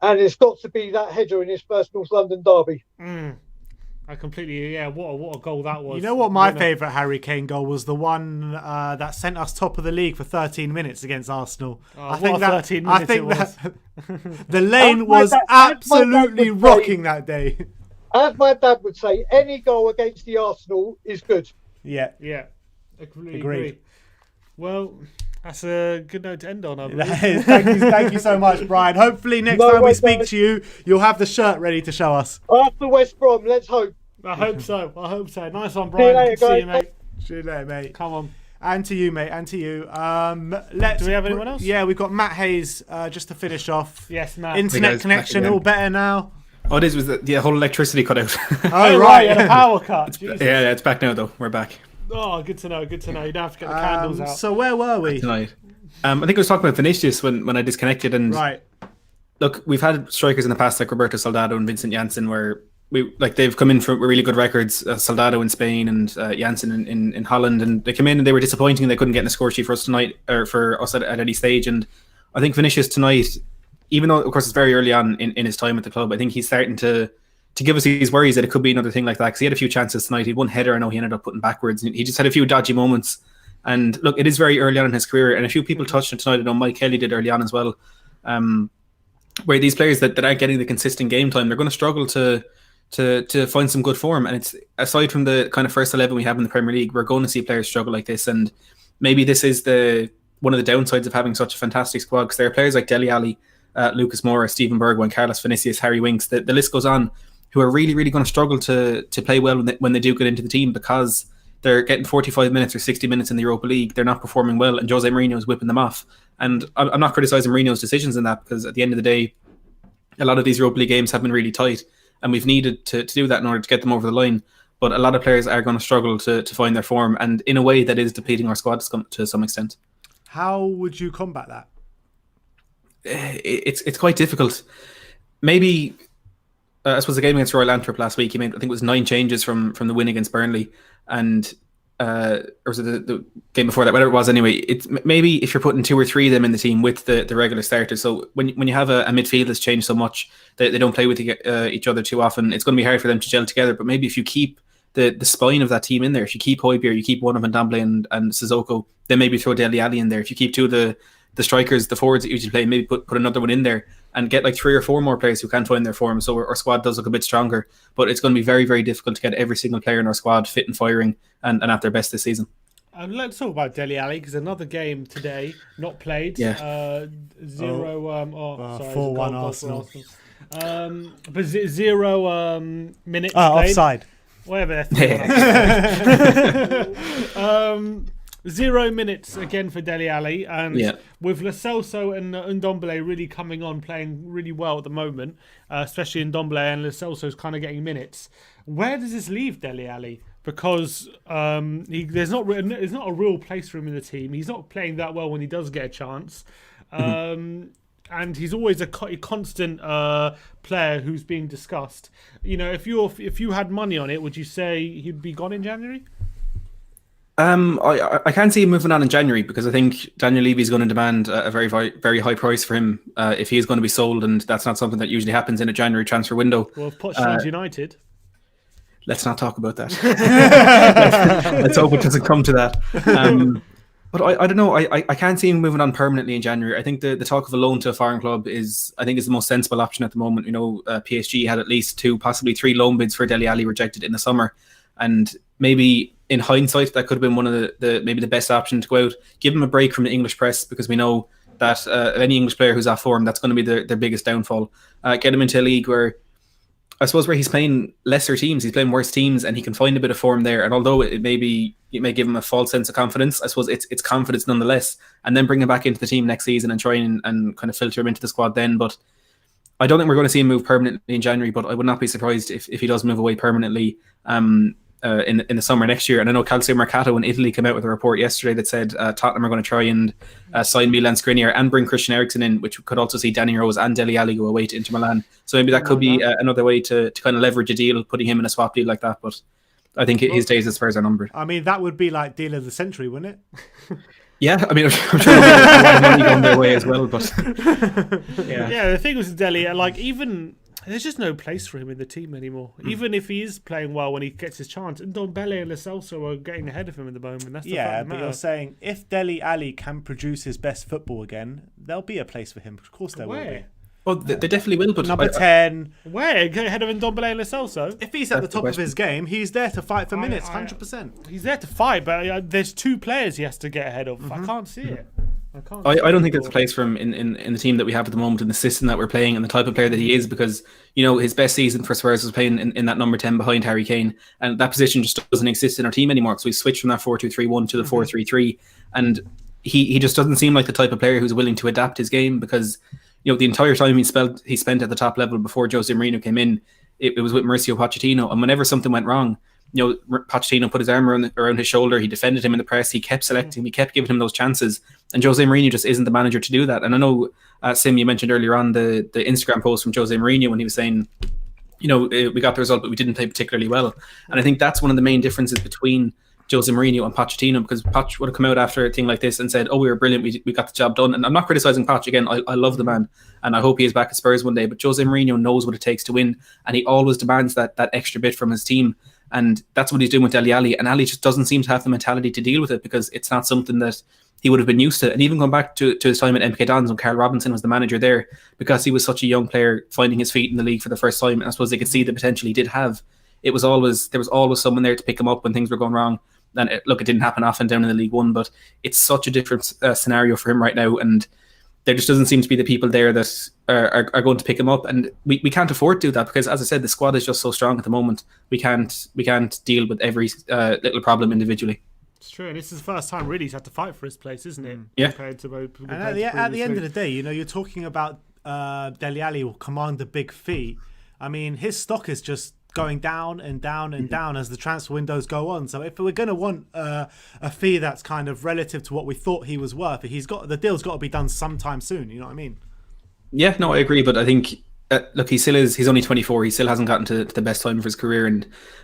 and it's got to be that header in his first North London derby. I completely, what a goal that was. You know what my favourite Harry Kane goal was? The one that sent us top of the league for 13 minutes against Arsenal. I think that the lane was absolutely rocking that day. As my dad would say, any goal against the Arsenal is good. Yeah. I completely agree. Well, that's a good note to end on. I believe. Thank you so much, Brian. Hopefully next time we speak to you, you'll have the shirt ready to show us. After West Brom, let's hope. I hope so. Nice one, Brian. See you later, Good to see you, mate. See you later, mate. Come on. And to you, mate. And to you. Do we have anyone else? Yeah, we've got Matt Hayes just to finish off. Yes, Matt. Internet connection all better now. Oh, it was the whole electricity cut out. Oh, right. The power cut. Yeah, it's back now, though. We're back. Oh, good to know. You don't have to get the candles out. So where were we? Tonight. I think I was talking about Vinicius when I disconnected. And look, we've had strikers in the past like Roberto Soldado and Vincent Janssen where they've come in for really good records. Soldado in Spain and Janssen in Holland, and they came in and they were disappointing and they couldn't get in the score sheet for us tonight or for us at any stage. And I think Vinicius tonight, even though of course it's very early on in his time at the club, I think he's starting to give us these worries that it could be another thing like that, because he had a few chances tonight. He had one header, I know he ended up putting backwards. He just had a few dodgy moments. And look, it is very early on in his career, and a few people touched on tonight. I know Mike Kelly did early on as well, where these players that aren't getting the consistent game time, they're going to struggle to find some good form. And it's aside from the kind of first 11 we have in the Premier League, we're going to see players struggle like this. And maybe this is one of the downsides of having such a fantastic squad, because there are players like Dele Alli, Lucas Moura, Stephen Bergwijn, Carlos Vinicius, Harry Winks, the list goes on, who are really, really going to struggle to play well when they do get into the team, because they're getting 45 minutes or 60 minutes in the Europa League. They're not performing well, and Jose Mourinho is whipping them off. And I'm not criticising Mourinho's decisions in that, because at the end of the day, a lot of these Europa League games have been really tight, and we've needed to do that in order to get them over the line. But a lot of players are going to struggle to find their form, and in a way that is depleting our squad to some extent. How would you combat that? It's quite difficult. Maybe... I suppose the game against Royal Antwerp last week, he made, I think it was 9 changes from the win against Burnley, and or was it the game before that, whatever it was anyway. It's maybe if you're putting 2 or 3 of them in the team with the regular starters. So when you have a midfield that's changed so much, they don't play with each other too often, it's going to be hard for them to gel together. But maybe if you keep the spine of that team in there. If you keep Højbjerg, you keep one of Ndombele and Sissoko, then maybe throw Dele Alli in there. If you keep two of the strikers, the forwards that usually play, maybe put another one in there and get like 3 or 4 more players who can find their form. So our squad does look a bit stronger, but it's going to be very, very difficult to get every single player in our squad fit and firing and at their best this season. Let's talk about Dele Alli, because another game today, not played. Yeah. 4-1 Arsenal. But 0 minutes played. Offside. Whatever. 0 minutes again for Dele Alli, and with Lo Celso and Ndombele really coming on, playing really well at the moment, especially Ndombele, and Lo Celso's kind of getting minutes. Where does this leave Dele Alli? Because there's not a real place for him in the team. He's not playing that well when he does get a chance, and he's always a constant player who's being discussed. You know, if you had money on it, would you say he'd be gone in January? I can't see him moving on in January, because I think Daniel Levy is going to demand a very, very high price for him if he is going to be sold, and that's not something that usually happens in a January transfer window. Well, Pochettino's United. Let's not talk about that. let's hope it doesn't come to that. But I don't know. I can't see him moving on permanently in January. I think the talk of a loan to a foreign club is the most sensible option at the moment. You know, PSG had at least 2, possibly 3 loan bids for Dele Alli rejected in the summer, and maybe in hindsight that could have been one of the best option to go out, give him a break from the English press, because we know that any English player who's off form, that's going to be their biggest downfall. Get him into a league where, I suppose, where he's playing lesser teams, he's playing worse teams, and he can find a bit of form there. And although it may give him a false sense of confidence, I suppose it's confidence nonetheless. And then bring him back into the team next season and try and kind of filter him into the squad then. But I don't think we're going to see him move permanently in January. But I would not be surprised if he does move away permanently in the summer next year. And I know Calcio Mercato in Italy came out with a report yesterday that said Tottenham are going to try and sign Milan Skriniar and bring Christian Eriksen in, which could also see Danny Rose and Dele Alli go away to Inter Milan. So maybe that could be another way to kind of leverage a deal, putting him in a swap deal like that. But I think his days at Spurs are numbered. I mean, that would be like deal of the century, wouldn't it? Yeah, I mean, I'm sure there'll be a lot of money going their way as well. But yeah, the thing with Dele, like, even there's just no place for him in the team anymore. Even if he is playing well when he gets his chance, and Ndombele and Lo Celso are getting ahead of him at the moment. That's the fact of the but matter. you're saying if Dele Alli can produce his best football again, there'll be a place for him. Of course there will be. Well, they definitely will. But number 10. Where? Ahead of Ndombele and Lo Celso? If he's at the top of his game, he's there to fight for minutes, 100%. He's there to fight, but there's 2 players he has to get ahead of. I can't see it. I don't think there's a place for him in the team that we have at the moment, in the system that we're playing, and the type of player that he is, because, you know, his best season for Spurs was playing in that number 10 behind Harry Kane, and that position just doesn't exist in our team anymore, because we switched from that 4-2-3-1 to the 4-3-3, and he just doesn't seem like the type of player who's willing to adapt his game, because, you know, the entire time he spent at the top level before Jose Mourinho came in, it was with Mauricio Pochettino, and whenever something went wrong, you know, Pochettino put his arm around his shoulder. He defended him in the press. He kept selecting him. He kept giving him those chances. And Jose Mourinho just isn't the manager to do that. And I know, Sim, you mentioned earlier on the Instagram post from Jose Mourinho when he was saying, you know, we got the result, but we didn't play particularly well. And I think that's one of the main differences between Jose Mourinho and Pochettino, because Poch would have come out after a thing like this and said, oh, we were brilliant. We got the job done. And I'm not criticising Poch. Again, I love the man. And I hope he is back at Spurs one day. But Jose Mourinho knows what it takes to win. And he always demands that extra bit from his team. And that's what he's doing with Dele Alli. And Alli just doesn't seem to have the mentality to deal with it, because it's not something that he would have been used to. And even going back to his time at MK Dons when Carl Robinson was the manager there, because he was such a young player finding his feet in the league for the first time, and I suppose they could see the potential he did have. There was always someone there to pick him up when things were going wrong. And it didn't happen often down in the League One, but it's such a different scenario for him right now. And there just doesn't seem to be the people there that are going to pick him up, and we can't afford to do that, because, as I said, the squad is just so strong at the moment. We can't deal with every little problem individually. It's true, and this is the first time really he's had to fight for his place, isn't it? Yeah. Compared to at the end of the day, you know, you're talking about Dele Alli will command a big fee. I mean, his stock is just going down and down and down as the transfer windows go on. So if we're going to want a fee that's kind of relative to what we thought he was worth, the deal's got to be done sometime soon. You know what I mean? Yeah, no, I agree. But I think, look, he's only 24. He still hasn't gotten to the best time of his career.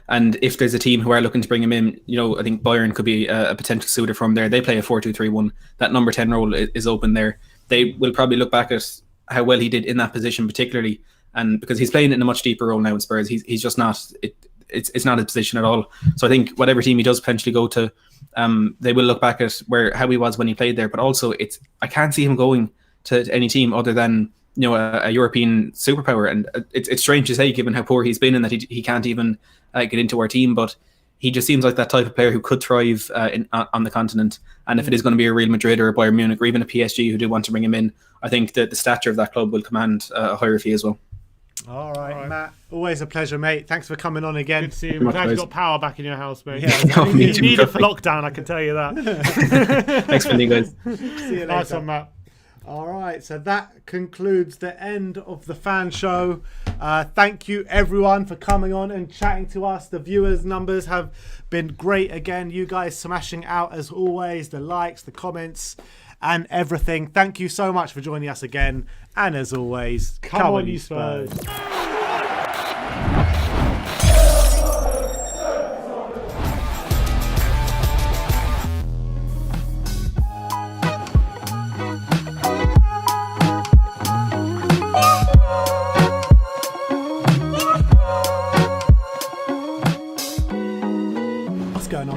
And if there's a team who are looking to bring him in, you know, I think Bayern could be a potential suitor from there. They play a 4-2-3-1. That number 10 role is open there. They will probably look back at how well he did in that position, particularly. And because he's playing in a much deeper role now in Spurs, he's just not it's not his position at all. So I think whatever team he does potentially go to, they will look back at how he was when he played there. But also, I can't see him going to any team other than a European superpower. And it's strange to say, given how poor he's been, and that he can't even get into our team. But he just seems like that type of player who could thrive on the continent. And if it is going to be a Real Madrid or a Bayern Munich or even a PSG who do want to bring him in, I think that the stature of that club will command a higher fee as well. All right, Matt. Always a pleasure, mate. Thanks for coming on again. Good to see you. I'm glad you got power back in your house, mate. Yeah, you need it for lockdown, I can tell you that. Thanks for being guys. See you later. Nice one, Matt. All right, so that concludes the end of the fan show. Thank you, everyone, for coming on and chatting to us. The viewers' numbers have been great again. You guys smashing out as always. The likes, the comments, and everything. Thank you so much for joining us again. And as always, come on, you Spurs.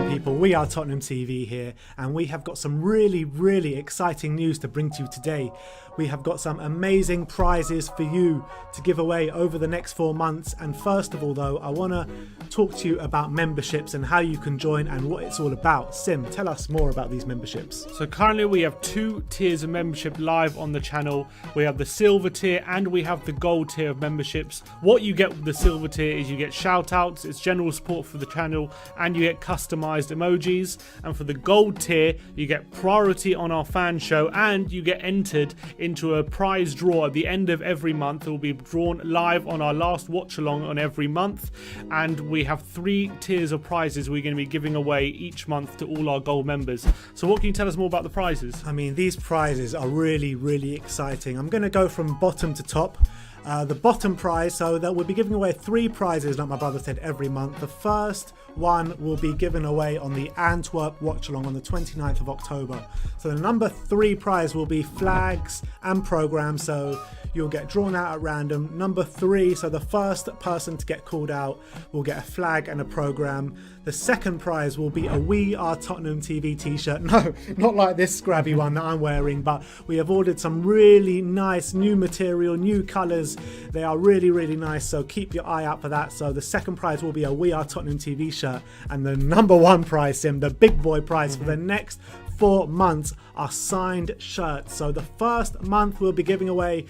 People, we are Tottenham TV here, and we have got some really exciting news to bring to you today. We have got some amazing prizes for you to give away over the next 4 months. And first of all, though, I want to talk to you about memberships and how you can join and what it's all about. Sim, tell us more about these memberships. So currently we have 2 tiers of membership live on the channel. We have the silver tier and we have the gold tier of memberships. What you get with the silver tier is you get shout outs, it's general support for the channel, and you get customized emojis. And for the gold tier, you get priority on our fan show, and you get entered into a prize draw at the end of every month. It will be drawn live on our last watch along on every month, and we have 3 tiers of prizes we're going to be giving away each month to all our gold members. So what can you tell us more about the prizes? I mean, these prizes are really exciting. I'm going to go from bottom to top. The bottom prize, so that we'll be giving away 3 prizes, like my brother said, every month. The first one will be given away on the Antwerp watch along on the 29th of October. So the number 3 prize will be flags and programs, so you'll get drawn out at random. Number 3, so the first person to get called out will get a flag and a program. The second prize will be a We Are Tottenham TV t-shirt. No, not like this scrabby one that I'm wearing, but we have ordered some really nice new material, new colours. They are really nice, so keep your eye out for that. So the second prize will be a We Are Tottenham TV shirt, and the number 1 prize, Sim, the big boy prize for the next 4 months are signed shirts. So the first month we'll be giving away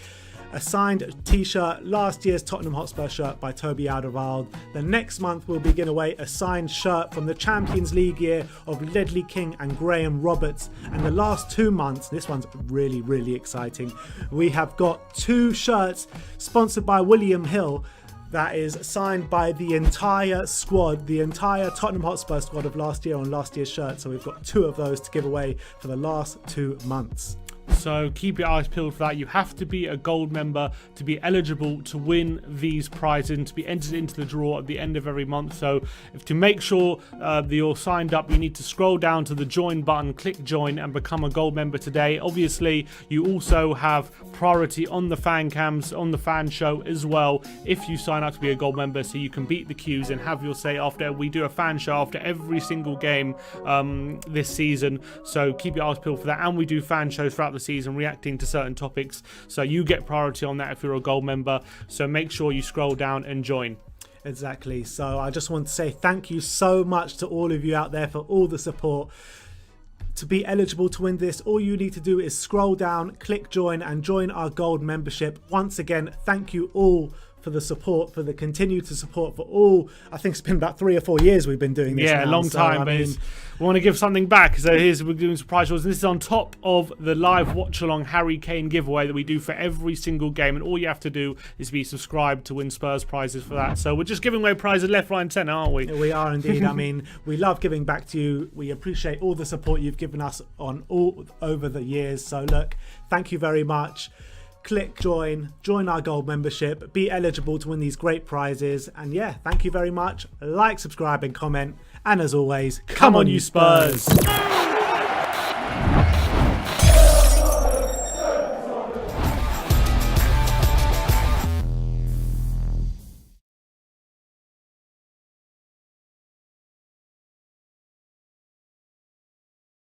a signed t-shirt, last year's Tottenham Hotspur shirt by Toby Alderweireld. The next month we'll be giving away a signed shirt from the Champions League year of Ledley King and Graham Roberts. And the last 2 months, this one's really exciting, we have got 2 shirts sponsored by William Hill that is signed by the entire squad, the entire Tottenham Hotspur squad of last year on last year's shirt. So we've got 2 of those to give away for the last 2 months. So keep your eyes peeled for that. You have to be a gold member to be eligible to win these prizes and to be entered into the draw at the end of every month. So to make sure that you're signed up, you need to scroll down to the join button, click join, and become a gold member today. Obviously, you also have priority on the fan cams, on the fan show as well, if you sign up to be a gold member, so you can beat the queues and have your say after. We do a fan show after every single game this season. So keep your eyes peeled for that. And we do fan shows throughout the season reacting to certain topics, so you get priority on that if you're a gold member. So make sure you scroll down and join. Exactly. So I just want to say thank you so much to all of you out there for all the support. To be eligible to win this, all you need to do is scroll down, click join, and join our gold membership. Once again, thank you all for the support, for the continued support, for all, I think it's been about 3 or 4 years we've been doing this now. A long time, but we want to give something back. So we're doing surprise draws, and this is on top of the live watch along Harry Kane giveaway that we do for every single game, and all you have to do is be subscribed to win Spurs prizes for that. So we're just giving away prizes left, right and centre, aren't we? We are indeed. I mean, we love giving back to you. We appreciate all the support you've given us on all over the years. So look, thank you very much. Click join our gold membership, be eligible to win these great prizes, and yeah, thank you very much. Like, subscribe and comment, and as always, come on you Spurs.